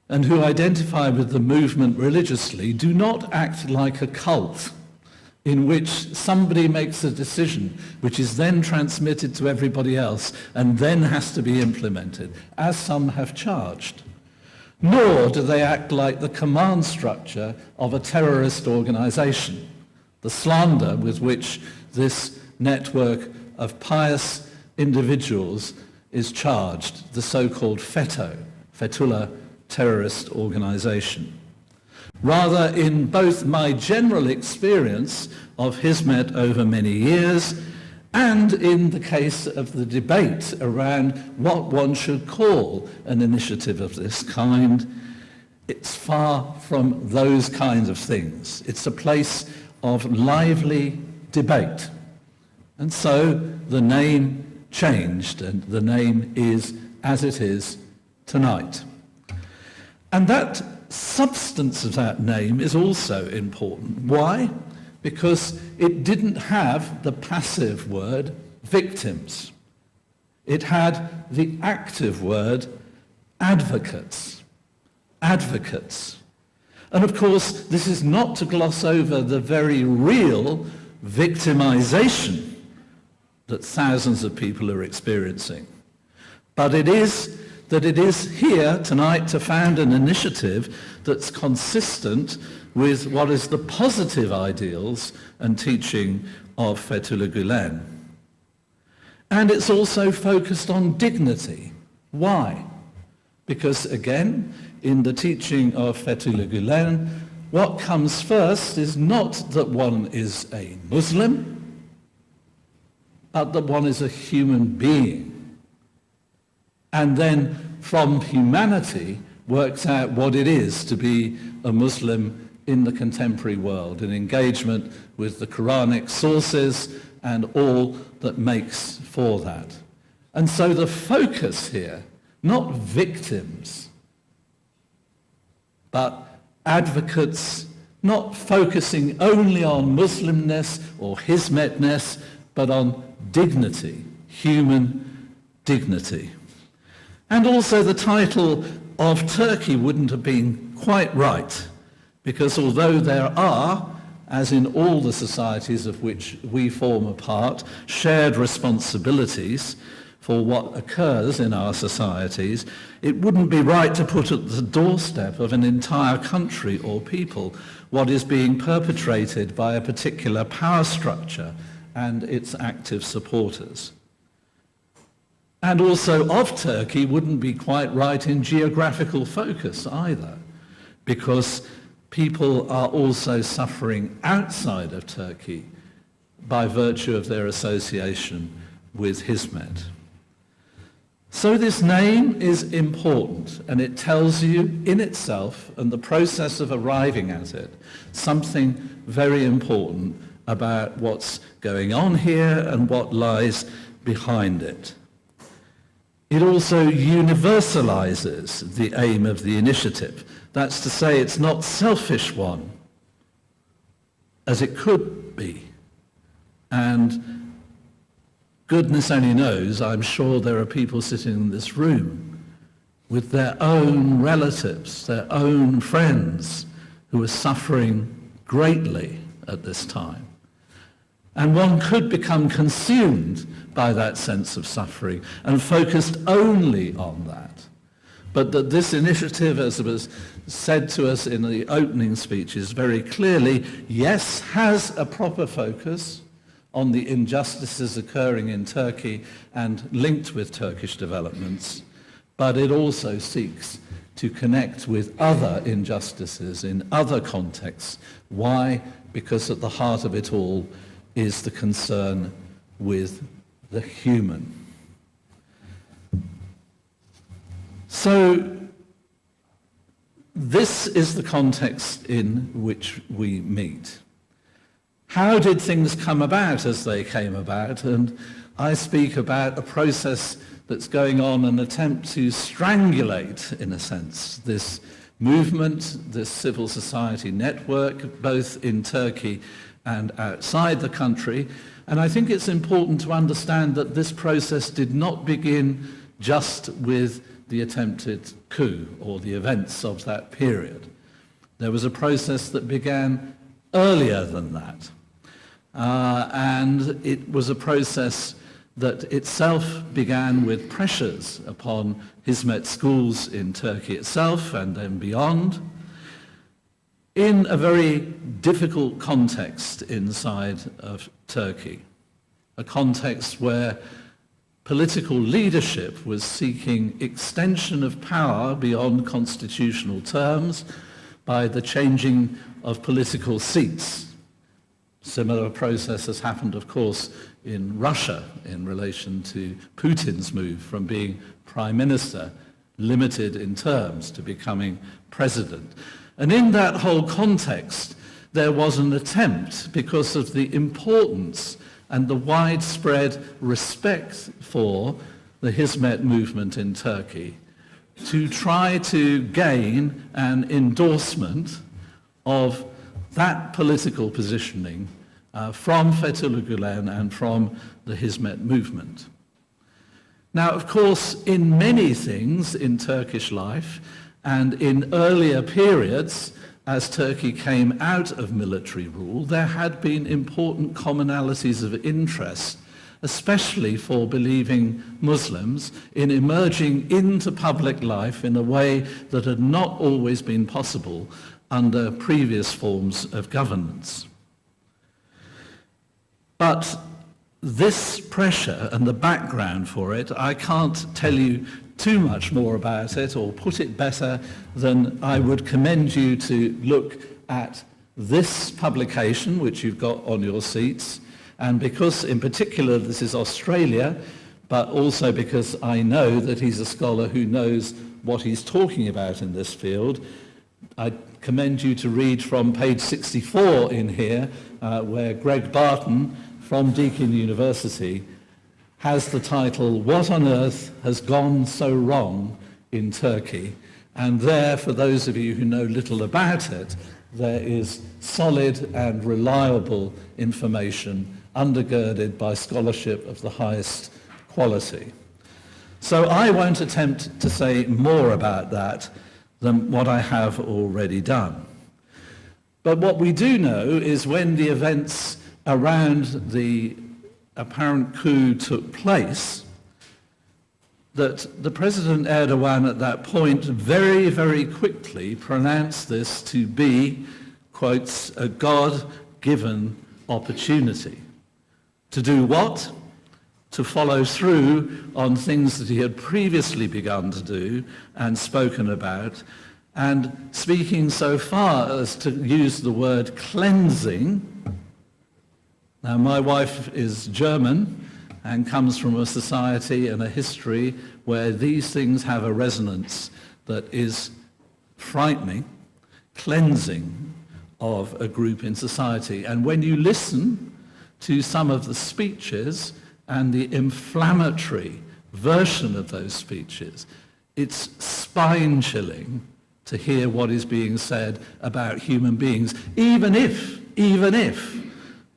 and who identify with the movement religiously, do not act like a cult in which somebody makes a decision which is then transmitted to everybody else and then has to be implemented, as some have charged. Nor do they act like the command structure of a terrorist organisation, the slander with which this network of pious individuals is charged, the so-called Fethullah terrorist organisation. Rather, in both my general experience of Hizmet over many years and in the case of the debate around what one should call an initiative of this kind, it's far from those kinds of things. It's a place of lively debate. And so the name changed, and the name is as it is tonight. And that substance of that name is also important. Why? Because it didn't have the passive word victims. It had the active word advocates. Advocates. And of course, this is not to gloss over the very real victimization that thousands of people are experiencing. But it is that it is here tonight to found an initiative that's consistent with what is the positive ideals and teaching of Fethullah Gulen. And it's also focused on dignity. Why? Because again, in the teaching of Fethullah Gulen, what comes first is not that one is a Muslim, but that one is a human being. And then from humanity works out what it is to be a Muslim in the contemporary world, in engagement with the Quranic sources and all that makes for that. And so the focus here, not victims, but advocates, not focusing only on Muslimness or Hizmetness, but on dignity, human dignity. And also the title of Turkey wouldn't have been quite right, because although there are, as in all the societies of which we form a part, shared responsibilities for what occurs in our societies, it wouldn't be right to put at the doorstep of an entire country or people what is being perpetrated by a particular power structure and its active supporters. And also of Turkey wouldn't be quite right in geographical focus either, because people are also suffering outside of Turkey by virtue of their association with Hizmet. So this name is important, and it tells you in itself, and the process of arriving at it, something very important about what's going on here and what lies behind it. It also universalizes the aim of the initiative. That's to say, it's not selfish one, as it could be. And goodness only knows, I'm sure there are people sitting in this room with their own relatives, their own friends, who are suffering greatly at this time. And one could become consumed by that sense of suffering and focused only on that. But that this initiative, as was said to us in the opening speeches very clearly, yes, has a proper focus on the injustices occurring in Turkey and linked with Turkish developments, but it also seeks to connect with other injustices in other contexts. Why? Because at the heart of it all is the concern with the human. So this is the context in which we meet. How did things come about as they came about? And I speak about a process that's going on, an attempt to strangulate, in a sense, this movement, this civil society network, both in Turkey and outside the country. And I think it's important to understand that this process did not begin just with the attempted coup or the events of that period. There was a process that began earlier than that. And it was a process that itself began with pressures upon Hizmet schools in Turkey itself and then beyond, in a very difficult context inside of Turkey, a context where political leadership was seeking extension of power beyond constitutional terms by the changing of political seats. Similar process has happened, of course, in Russia in relation to Putin's move from being prime minister, limited in terms, to becoming president. And in that whole context, there was an attempt, because of the importance and the widespread respect for the Hizmet movement in Turkey, to try to gain an endorsement of that political positioning from Fethullah Gulen and from the Hizmet movement. Now, of course, in many things in Turkish life, and in earlier periods, as Turkey came out of military rule, there had been important commonalities of interest, especially for believing Muslims, in emerging into public life in a way that had not always been possible under previous forms of governance. But this pressure and the background for it, I can't tell you too much more about it or put it better than I would commend you to look at this publication, which you've got on your seats. And because in particular this is Australia, but also because I know that he's a scholar who knows what he's talking about in this field, I commend you to read from page 64 in here, where Greg Barton from Deakin University has the title, "What on Earth Has Gone So Wrong in Turkey?" And there, for those of you who know little about it, there is solid and reliable information undergirded by scholarship of the highest quality. So I won't attempt to say more about that than what I have already done. But what we do know is when the events around the apparent coup took place, that the President Erdogan at that point very, very quickly pronounced this to be, quotes, a God-given opportunity. To do what? To follow through on things that he had previously begun to do and spoken about, and speaking so far as to use the word cleansing. Now, my wife is German and comes from a society and a history where these things have a resonance that is frightening, cleansing of a group in society. And when you listen to some of the speeches and the inflammatory version of those speeches, it's spine-chilling to hear what is being said about human beings, even if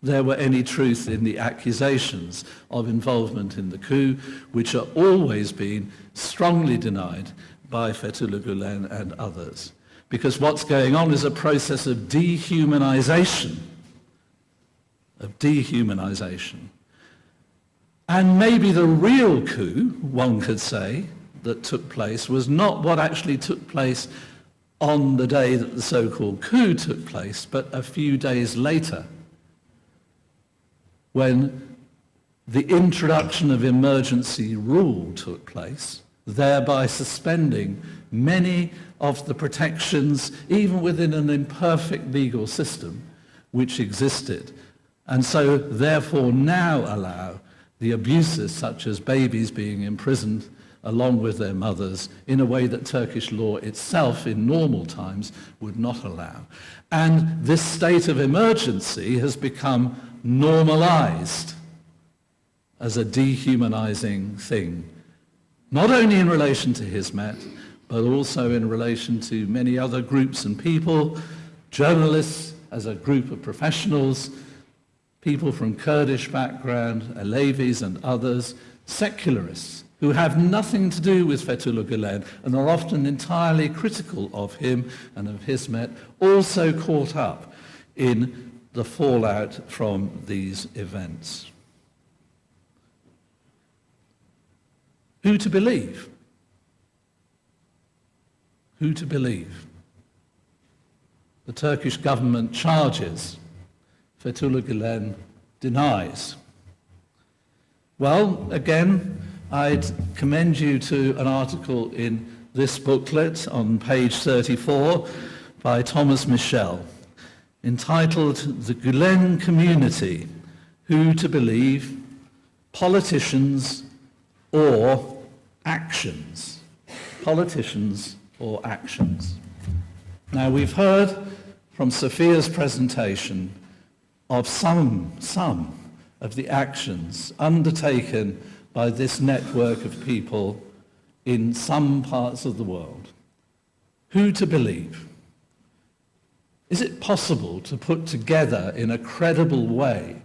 there were any truth in the accusations of involvement in the coup, which are always been strongly denied by Fethullah Gulen and others. Because what's going on is a process of dehumanization of dehumanization. And maybe the real coup, one could say, that took place was not what actually took place on the day that the so-called coup took place, but a few days later, when the introduction of emergency rule took place, thereby suspending many of the protections, even within an imperfect legal system, which existed, and so therefore now allow the abuses such as babies being imprisoned along with their mothers in a way that Turkish law itself in normal times would not allow. And this state of emergency has become normalized as a dehumanizing thing, not only in relation to Hizmet, but also in relation to many other groups and people, journalists as a group of professionals, people from Kurdish background, Alevis and others, secularists who have nothing to do with Fethullah Gulen and are often entirely critical of him and of Hizmet, also caught up in the fallout from these events. Who to believe? Who to believe? The Turkish government charges, Fethullah Gulen denies. Well, again, I'd commend you to an article in this booklet on page 34 by Thomas Michel, entitled The Gulen Community, Who to Believe, Politicians or Actions. Politicians or actions. Now, we've heard from Sophia's presentation of some of the actions undertaken by this network of people in some parts of the world. Who to believe? Is it possible to put together in a credible way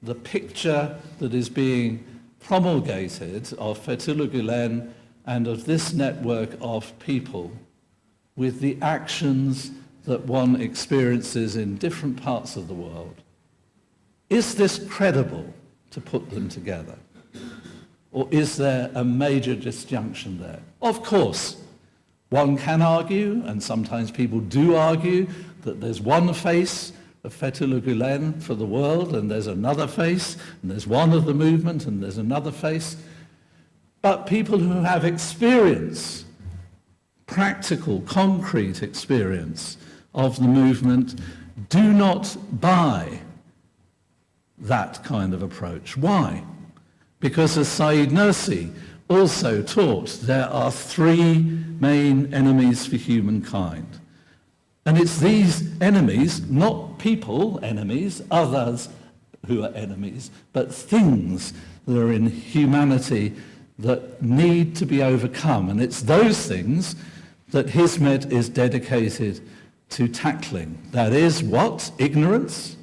the picture that is being promulgated of Fethullah Gulen and of this network of people with the actions that one experiences in different parts of the world? Is this credible to put them together? Or is there a major disjunction there? Of course, one can argue, and sometimes people do argue, that there's one face of Fethullah Gulen for the world, and there's another face, and there's one of the movement, and there's another face. But people who have experience, practical, concrete experience of the movement, do not buy that kind of approach. Why? Because as Said Nursi also taught, there are three main enemies for humankind. And it's these enemies, not people enemies, others who are enemies, but things that are in humanity that need to be overcome. And it's those things that Hizmet is dedicated to tackling. That is what? Ignorance,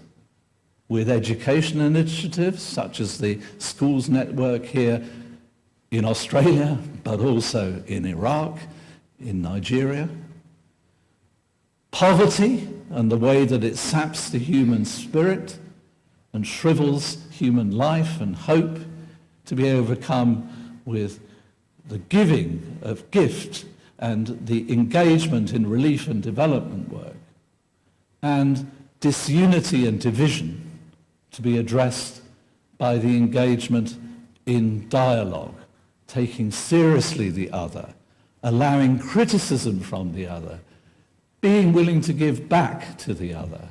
with education initiatives such as the schools network here in Australia, but also in Iraq, in Nigeria. Poverty and the way that it saps the human spirit and shrivels human life and hope, to be overcome with the giving of gift and the engagement in relief and development work. And disunity and division to be addressed by the engagement in dialogue, taking seriously the other, allowing criticism from the other, being willing to give back to the other.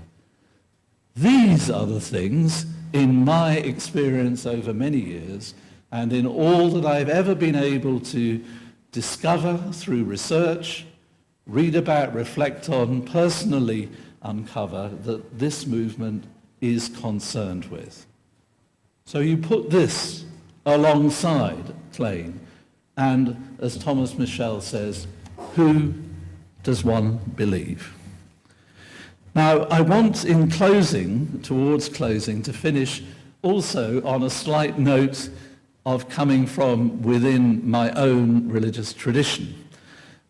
These are the things, in my experience over many years, and in all that I've ever been able to discover through research, read about, reflect on, personally uncover, that this movement is concerned with. So you put this alongside Klein, and as Thomas Michel says, who does one believe? Now, I want in closing, towards closing, to finish also on a slight note of coming from within my own religious tradition,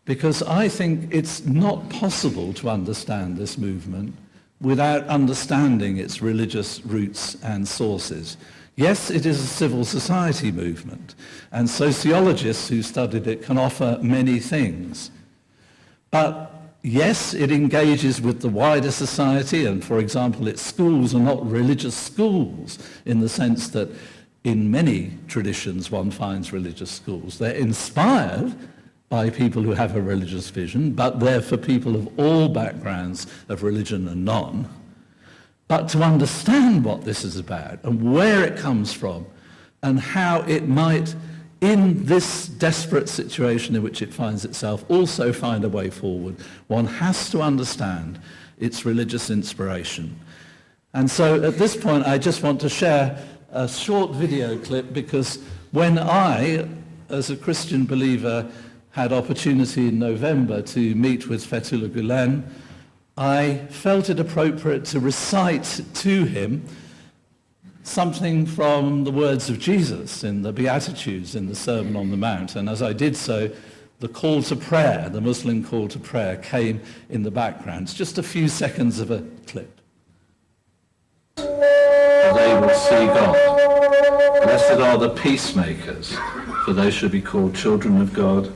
because I think it's not possible to understand this movement without understanding its religious roots and sources. Yes, it is a civil society movement, and sociologists who studied it can offer many things. But yes, it engages with the wider society, and for example, its schools are not religious schools in the sense that in many traditions one finds religious schools. They're inspired by people who have a religious vision, but they're for people of all backgrounds of religion and none. But to understand what this is about and where it comes from and how it might, in this desperate situation in which it finds itself, also find a way forward, one has to understand its religious inspiration. And so at this point I just want to share a short video clip, because when I, as a Christian believer, had opportunity in November to meet with Fethullah Gulen, I felt it appropriate to recite to him something from the words of Jesus in the Beatitudes in the Sermon on the Mount. And as I did so, the call to prayer, the Muslim call to prayer, came in the background. It's just a few seconds of a clip. They will see God. Blessed are the peacemakers, for they shall be called children of God.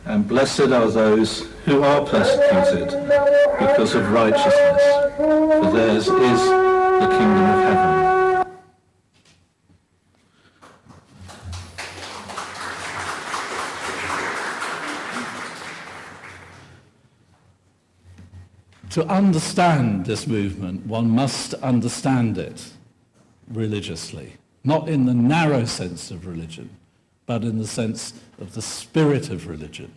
And blessed are those who are persecuted because of righteousness, for theirs is the kingdom of heaven. To understand this movement, one must understand it religiously, not in the narrow sense of religion, but in the sense of the spirit of religion,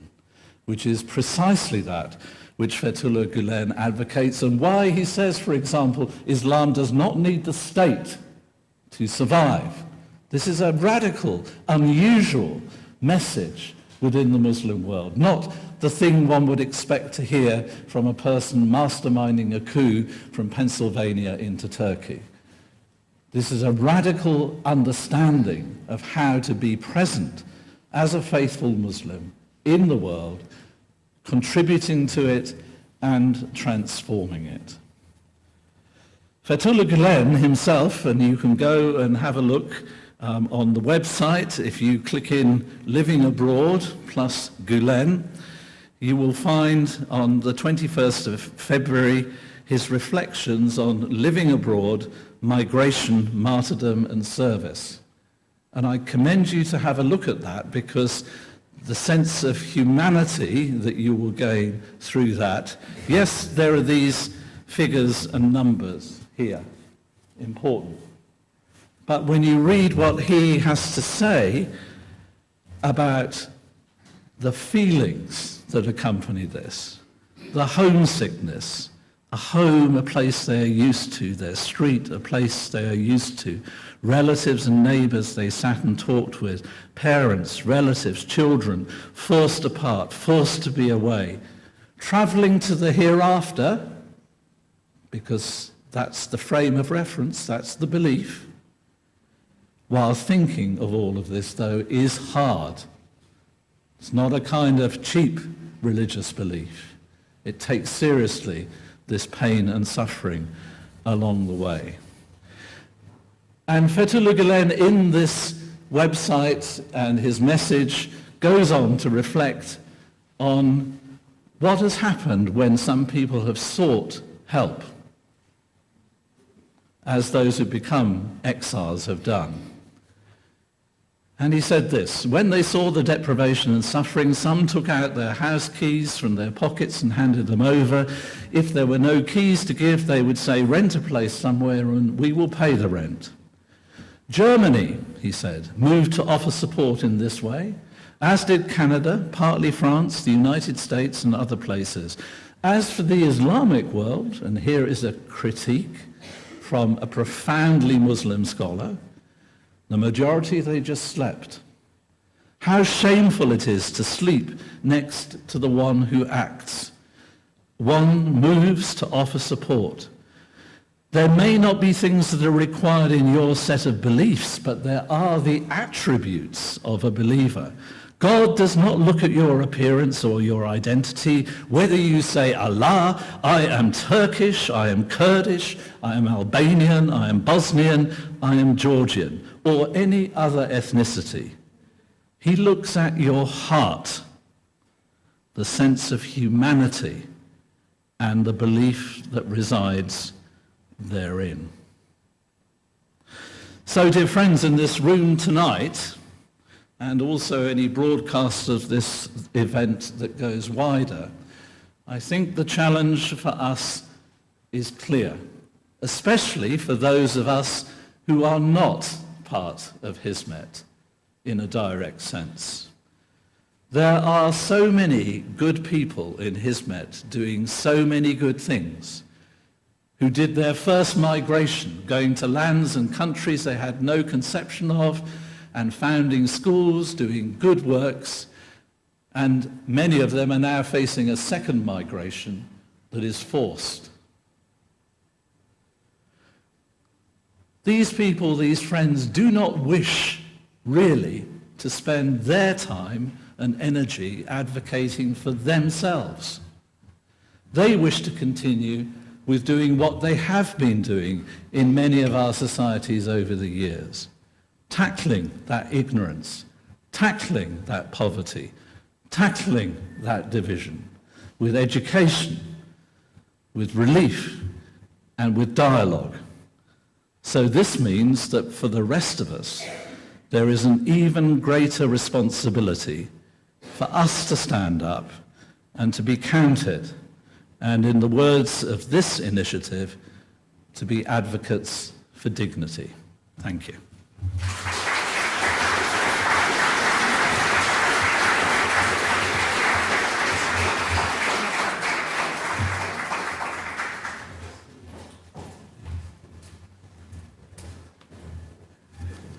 which is precisely that which Fethullah Gulen advocates, and why he says, for example, Islam does not need the state to survive. This is a radical, unusual message within the Muslim world, not the thing one would expect to hear from a person masterminding a coup from Pennsylvania into Turkey. This is a radical understanding of how to be present as a faithful Muslim in the world, contributing to it and transforming it. Fethullah Gulen himself, and you can go and have a look on the website, if you click in Living Abroad plus Gulen, you will find on the 21st of February his reflections on living abroad, migration, martyrdom and service. And I commend you to have a look at that, because the sense of humanity that you will gain through that, yes, there are these figures and numbers here, important. But when you read what he has to say about the feelings that accompany this, the homesickness, a home, a place they are used to, their street, a place they are used to, relatives and neighbours they sat and talked with, parents, relatives, children, forced apart, forced to be away, travelling to the hereafter, because that's the frame of reference, that's the belief, while thinking of all of this, though, is hard. It's not a kind of cheap religious belief. It takes seriously this pain and suffering along the way. And Fethullah Gulen in this website and his message goes on to reflect on what has happened when some people have sought help, as those who become exiles have done. And he said this: when they saw the deprivation and suffering, some took out their house keys from their pockets and handed them over. If there were no keys to give, they would say, rent a place somewhere and we will pay the rent. Germany, he said, moved to offer support in this way, as did Canada, partly France, the United States and other places. As for the Islamic world, and here is a critique from a profoundly Muslim scholar, the majority, they just slept. How shameful it is to sleep next to the one who acts. One moves to offer support. There may not be things that are required in your set of beliefs, but there are the attributes of a believer. God does not look at your appearance or your identity, whether you say, Allah, I am Turkish, I am Kurdish, I am Albanian, I am Bosnian, I am Georgian, or any other ethnicity. He looks at your heart, the sense of humanity, and the belief that resides therein. So, dear friends, in this room tonight, and also any broadcast of this event that goes wider, I think the challenge for us is clear, especially for those of us who are not part of Hizmet in a direct sense. There are so many good people in Hizmet doing so many good things, who did their first migration, going to lands and countries they had no conception of, and founding schools, doing good works, and many of them are now facing a second migration that is forced. These people, these friends, do not wish really to spend their time and energy advocating for themselves. They wish to continue with doing what they have been doing in many of our societies over the years, tackling that ignorance, tackling that poverty, tackling that division with education, with relief, and with dialogue. So this means that for the rest of us, there is an even greater responsibility for us to stand up and to be counted, and in the words of this initiative, to be advocates for dignity. Thank you.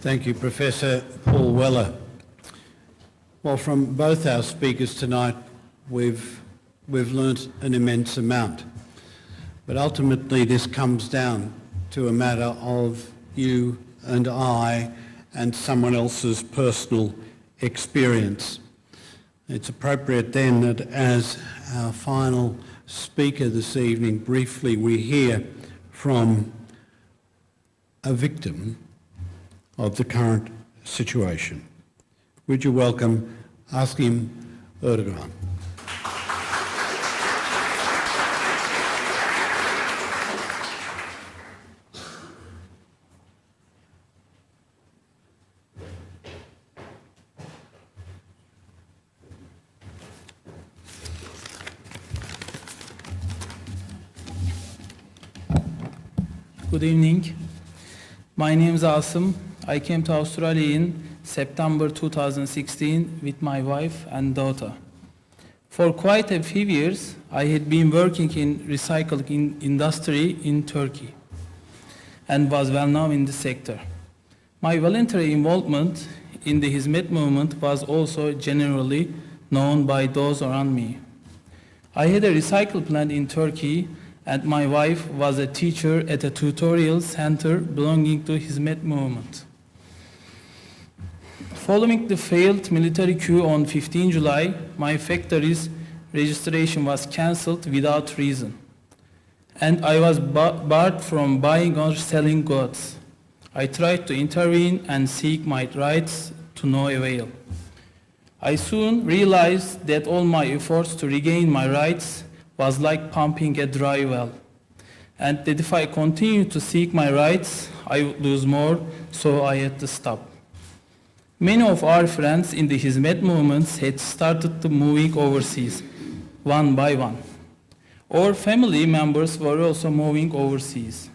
Thank you, Professor Paul Weller. Well, from both our speakers tonight, we've learnt an immense amount. But ultimately, this comes down to a matter of you and I and someone else's personal experience. It's appropriate then that as our final speaker this evening, briefly we hear from a victim of the current situation. Would you welcome Askim Erdogan? Good evening. My name is Asim. I came to Australia in September 2016 with my wife and daughter. For quite a few years, I had been working in recycling industry in Turkey and was well known in the sector. My voluntary involvement in the Hizmet movement was also generally known by those around me. I had a recycle plant in Turkey, and my wife was a teacher at a tutorial center belonging to Hizmet movement. Following the failed military coup on 15 July, my factory's registration was cancelled without reason, and I was barred from buying or selling goods. I tried to intervene and seek my rights to no avail. I soon realized that all my efforts to regain my rights was like pumping a dry well, and that if I continued to seek my rights, I would lose more, so I had to stop. Many of our friends in the Hizmet movements had started to moving overseas, one by one. Our family members were also moving overseas.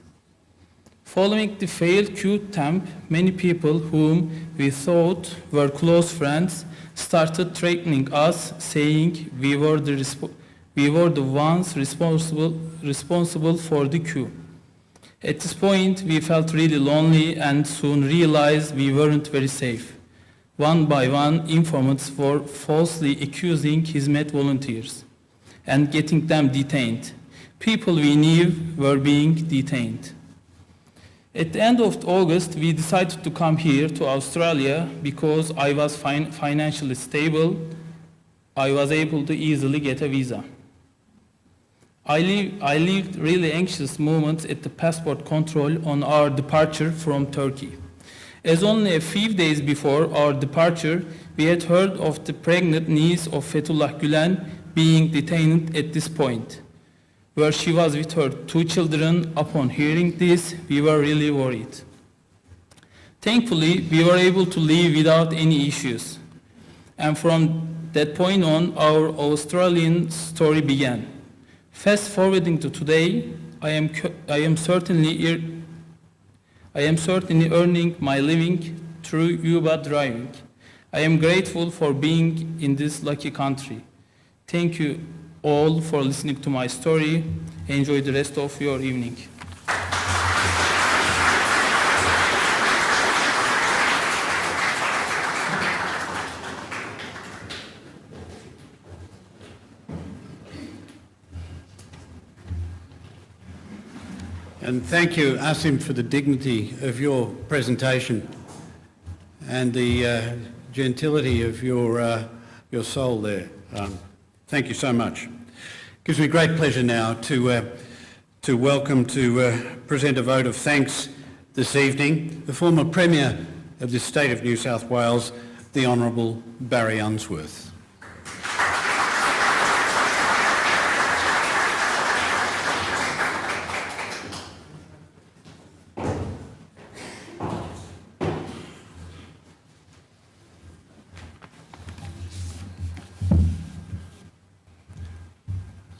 Following the failed coup attempt, many people whom we thought were close friends started threatening us, saying we were the ones responsible for the coup. At this point, we felt really lonely and soon realized we weren't very safe. One by one, informants were falsely accusing Hizmet volunteers and getting them detained. People we knew were being detained. At the end of August, we decided to come here to Australia because I was financially stable. I was able to easily get a visa. I lived really anxious moments at the passport control on our departure from Turkey. As only a few days before our departure, we had heard of the pregnant niece of Fethullah Gülen being detained at this point, where she was with her 2 children. Upon hearing this, we were really worried. Thankfully, we were able to leave without any issues. And from that point on, our Australian story began. Fast forwarding to today, I am certainly earning my living through Uber driving. I am grateful for being in this lucky country. Thank you all for listening to my story. Enjoy the rest of your evening. And thank you, Asim, for the dignity of your presentation and the gentility of your soul there. Thank you so much. It gives me great pleasure now to present a vote of thanks this evening, the former Premier of the State of New South Wales, the Honourable Barry Unsworth.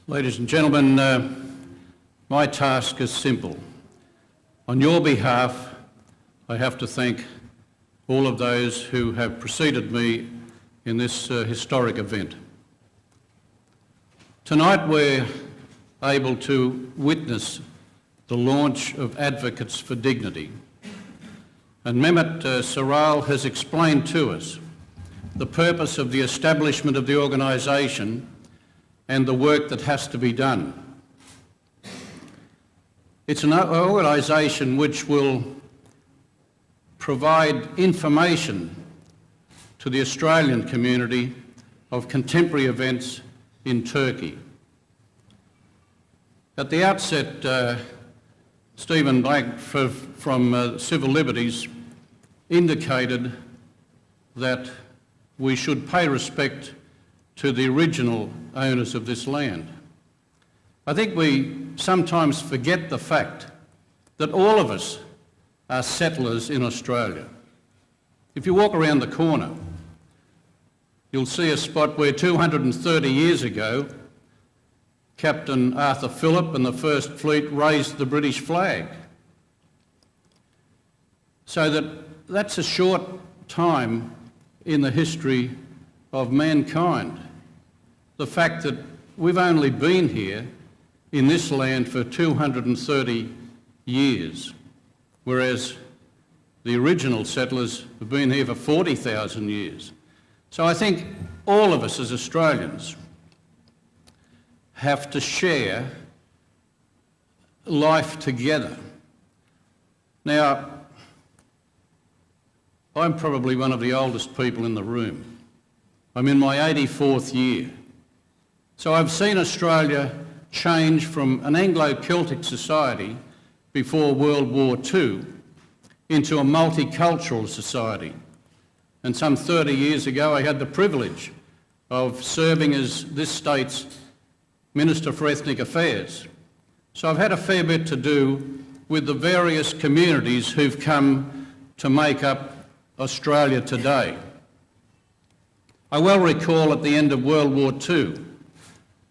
Ladies and gentlemen, my task is simple. On your behalf, I have to thank all of those who have preceded me in this historic event. Tonight we're able to witness the launch of Advocates for Dignity. And Mehmet Saral has explained to us the purpose of the establishment of the organisation and the work that has to be done. It's an organisation which will provide information to the Australian community of contemporary events in Turkey. At the outset, Stephen Blank from Civil Liberties indicated that we should pay respect to the original owners of this land. I think we sometimes forget the fact that all of us are settlers in Australia. If you walk around the corner, you'll see a spot where 230 years ago, Captain Arthur Phillip and the First Fleet raised the British flag. So that's a short time in the history of mankind. The fact that we've only been here in this land for 230 years, whereas the original settlers have been here for 40,000 years. So I think all of us as Australians have to share life together. Now, I'm probably one of the oldest people in the room. I'm in my 84th year. So I've seen Australia change from an Anglo-Celtic society before World War II into a multicultural society. And some 30 years ago I had the privilege of serving as this state's Minister for Ethnic Affairs. So I've had a fair bit to do with the various communities who've come to make up Australia today. I well recall at the end of World War II,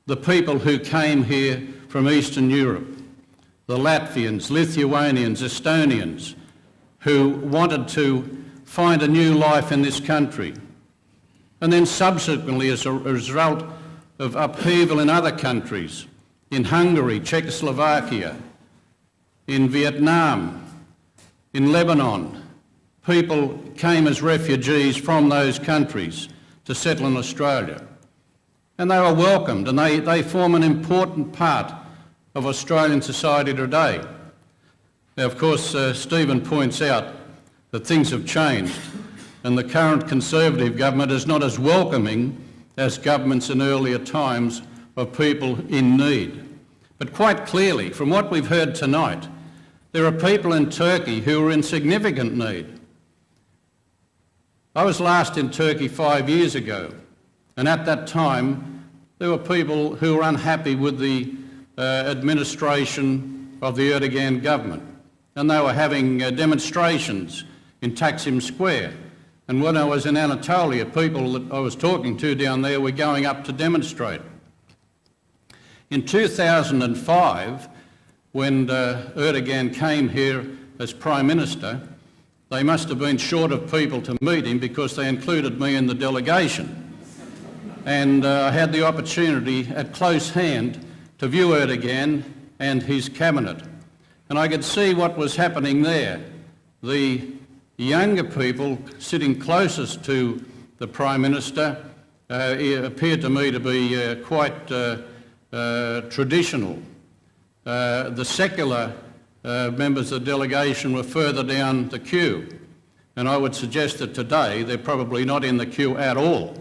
the people who came here from Eastern Europe, the Latvians, Lithuanians, Estonians, who wanted to find a new life in this country. And then subsequently, as a result of upheaval in other countries, in Hungary, Czechoslovakia, in Vietnam, in Lebanon, people came as refugees from those countries to settle in Australia. And they were welcomed, and they form an important part of Australian society today. Now, of course, Stephen points out that things have changed and the current Conservative government is not as welcoming as governments in earlier times of people in need. But quite clearly, from what we've heard tonight, there are people in Turkey who are in significant need. I was last in Turkey 5 years ago, and at that time there were people who were unhappy with the administration of the Erdogan government, and they were having demonstrations in Taksim Square. And when I was in Anatolia, people that I was talking to down there were going up to demonstrate. In 2005, when Erdogan came here as Prime Minister, they must have been short of people to meet him because they included me in the delegation. And I had the opportunity at close hand to view Erdogan and his cabinet. And I could see what was happening there. The younger people sitting closest to the Prime Minister appeared to me to be quite traditional. The secular members of the delegation were further down the queue, and I would suggest that today they're probably not in the queue at all.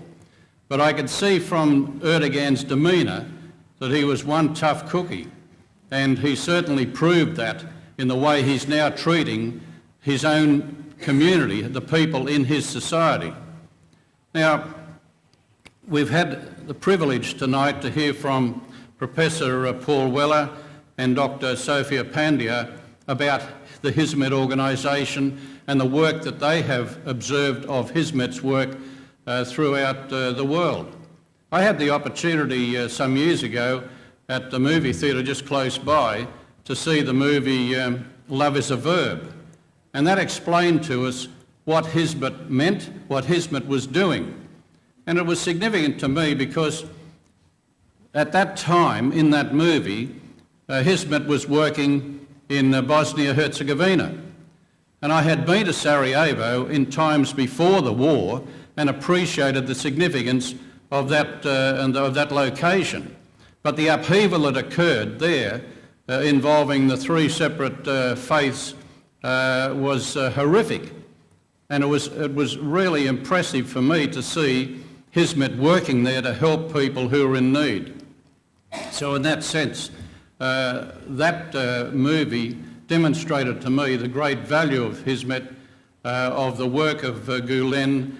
But I could see from Erdogan's demeanour that he was one tough cookie, and he certainly proved that in the way he's now treating his own community, the people in his society. Now, we've had the privilege tonight to hear from Professor Paul Weller and Dr. Sophia Pandya about the Hizmet organisation and the work that they have observed of Hizmet's work throughout the world. I had the opportunity some years ago at the movie theatre just close by to see the movie Love is a Verb, and that explained to us what Hizmet meant, what Hizmet was doing. And it was significant to me because at that time in that movie, Hizmet was working in Bosnia-Herzegovina. And I had been to Sarajevo in times before the war and appreciated the significance of that location. But the upheaval that occurred there involving the three separate faiths was horrific. And it was really impressive for me to see Hizmet working there to help people who are in need. So in that sense, that movie demonstrated to me the great value of Hizmet, of the work of Gulen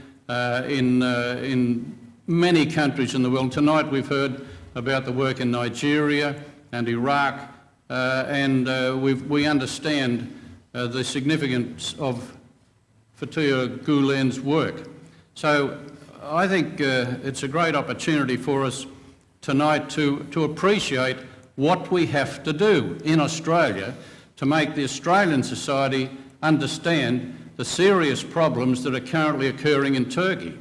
in many countries in the world. Tonight we've heard about the work in Nigeria and Iraq, and we understand the significance of Fethullah Gulen's work. So I think it's a great opportunity for us tonight to appreciate what we have to do in Australia to make the Australian society understand the serious problems that are currently occurring in Turkey.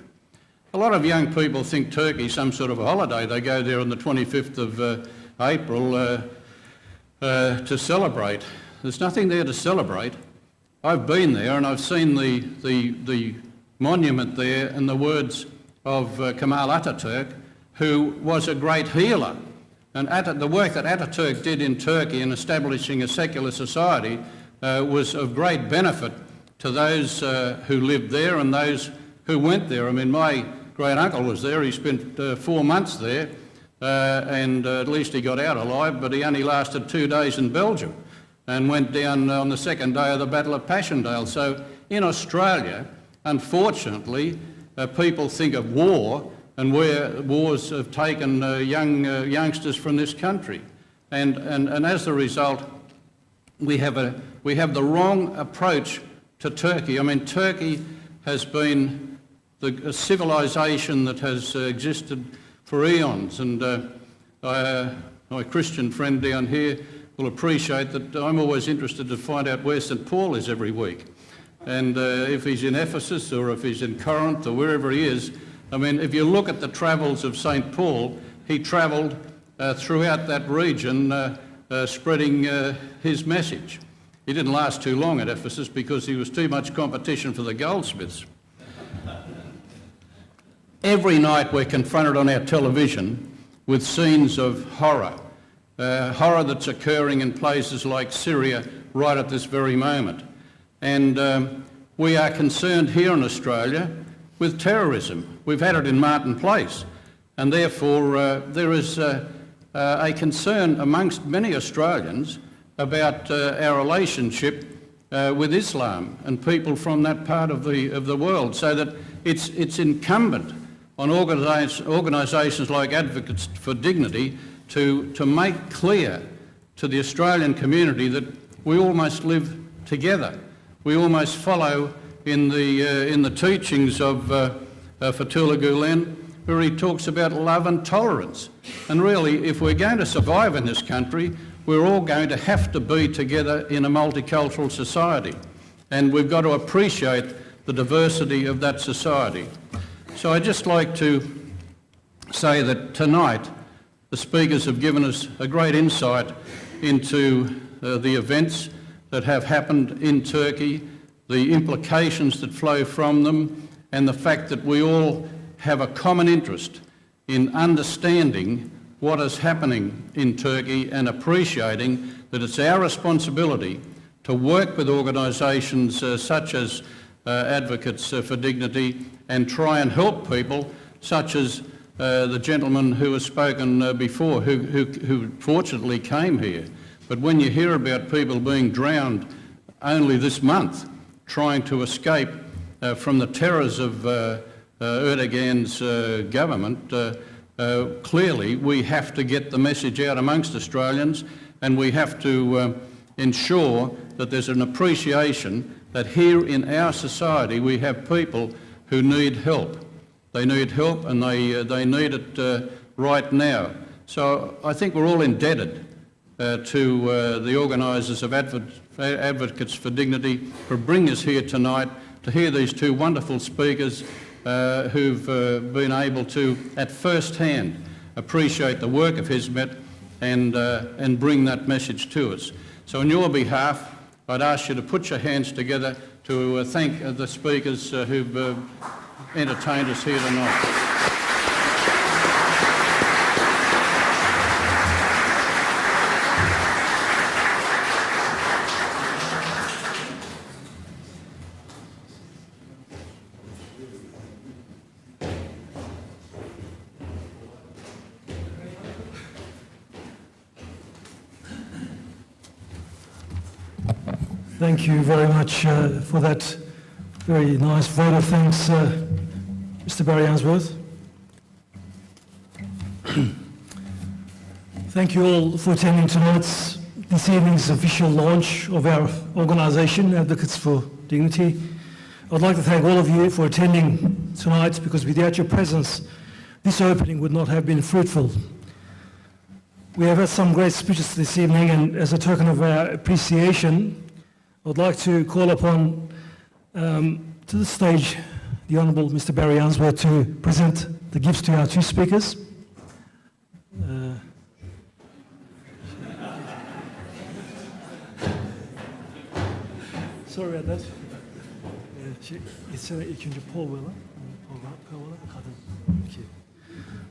A lot of young people think Turkey is some sort of a holiday. They go there on the 25th of April to celebrate. There's nothing there to celebrate. I've been there and I've seen the monument there and the words of Kemal Ataturk, who was a great healer. And the work that Ataturk did in Turkey in establishing a secular society was of great benefit to those who lived there and those who went there. I mean, my great uncle was there. He spent 4 months there and at least he got out alive, but he only lasted 2 days in Belgium and went down on the second day of the Battle of Passchendaele. So in Australia, unfortunately, people think of war and where wars have taken youngsters from this country. And as a result, we have the wrong approach to Turkey. I mean, Turkey has been a civilization that has existed for eons, and my Christian friend down here will appreciate that I'm always interested to find out where St Paul is every week. And if he's in Ephesus or if he's in Corinth or wherever he is, I mean, if you look at the travels of St Paul, he travelled throughout that region spreading his message. He didn't last too long at Ephesus because he was too much competition for the goldsmiths. Every night we're confronted on our television with scenes of horror, horror that's occurring in places like Syria right at this very moment. And we are concerned here in Australia with terrorism. We've had it in Martin Place, and therefore there is a concern amongst many Australians about our relationship with Islam and people from that part of the world, so that it's incumbent on organisations like Advocates for Dignity to make clear to the Australian community that we all must live together. We all must follow in the teachings of Fethullah Gulen, where he talks about love and tolerance. And really, if we're going to survive in this country, we're all going to have to be together in a multicultural society. And we've got to appreciate the diversity of that society. So I'd just like to say that tonight the speakers have given us a great insight into the events that have happened in Turkey, the implications that flow from them, and the fact that we all have a common interest in understanding what is happening in Turkey and appreciating that it's our responsibility to work with organisations such as Advocates for Dignity and try and help people such as the gentleman who has spoken before, who fortunately came here. But when you hear about people being drowned only this month trying to escape from the terrors of Erdogan's government, clearly we have to get the message out amongst Australians, and we have to ensure that there's an appreciation that here in our society we have people who need help. They need help, and they need it right now. So I think we're all indebted to the organisers of Advocates for Dignity for bringing us here tonight to hear these two wonderful speakers who've been able to, at first hand, appreciate the work of Hizmet and bring that message to us. So on your behalf, I'd ask you to put your hands together to thank the speakers who've entertained us here tonight. Thank you very much for that very nice vote of thanks, Mr. Barry Ainsworth. Thank you all for attending this evening's official launch of our organisation, Advocates for Dignity. I'd like to thank all of you for attending tonight, because without your presence, this opening would not have been fruitful. We have had some great speeches this evening, and as a token of our appreciation, I'd like to call upon to the stage the Honourable Mr. Barry Ainsworth to present the gifts to our two speakers. Sorry about that. İlk önce Paul Weller.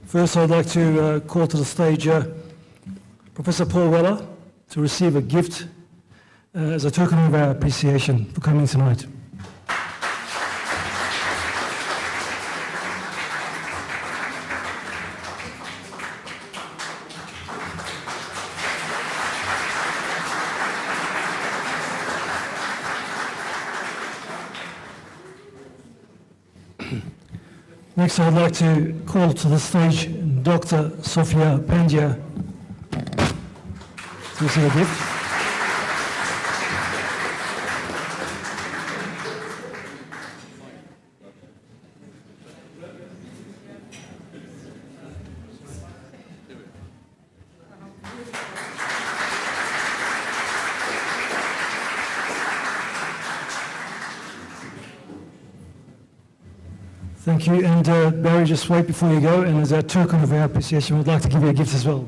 First, I'd like to call to the stage Professor Paul Weller to receive a gift as a token of our appreciation for coming tonight. Next, I'd like to call to the stage Dr. Sofia Pandya to receive a gift. Thank you, and Barry, just wait before you go, and as a token of our appreciation, we'd like to give you a gift as well.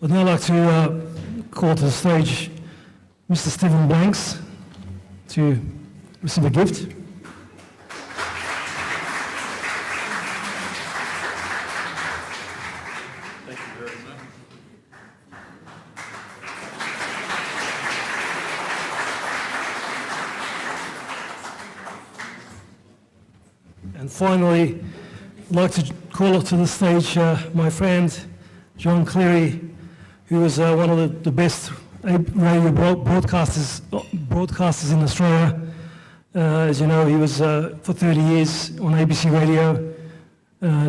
I'd now like to call to the stage Mr. Stephen Blanks to receive a gift. And finally, I'd like to call to the stage my friend John Cleary, who is one of the best radio broadcasters in Australia. As you know, he was for 30 years on ABC Radio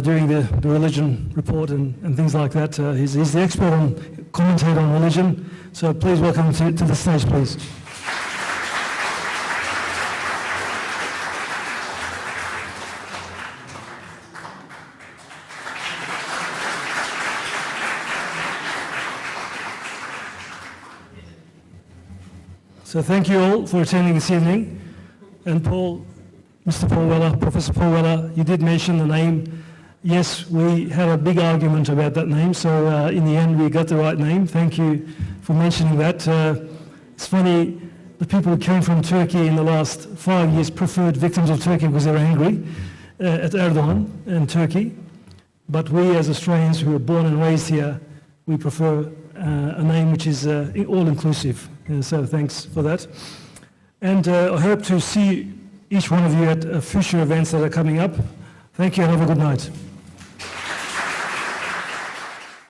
doing the religion report and things like that. He's the expert on commentator on religion. So please welcome him to the stage, please. So thank you all for attending this evening. And Paul, Mr. Paul Weller, Professor Paul Weller, you did mention the name. Yes, we had a big argument about that name, so in the end we got the right name. Thank you for mentioning that. It's funny, the people who came from Turkey in the last 5 years preferred victims of Turkey because they were angry at Erdogan and Turkey. But we as Australians who were born and raised here, we prefer a name which is all-inclusive. So thanks for that. And I hope to see each one of you at future events that are coming up. Thank you and have a good night.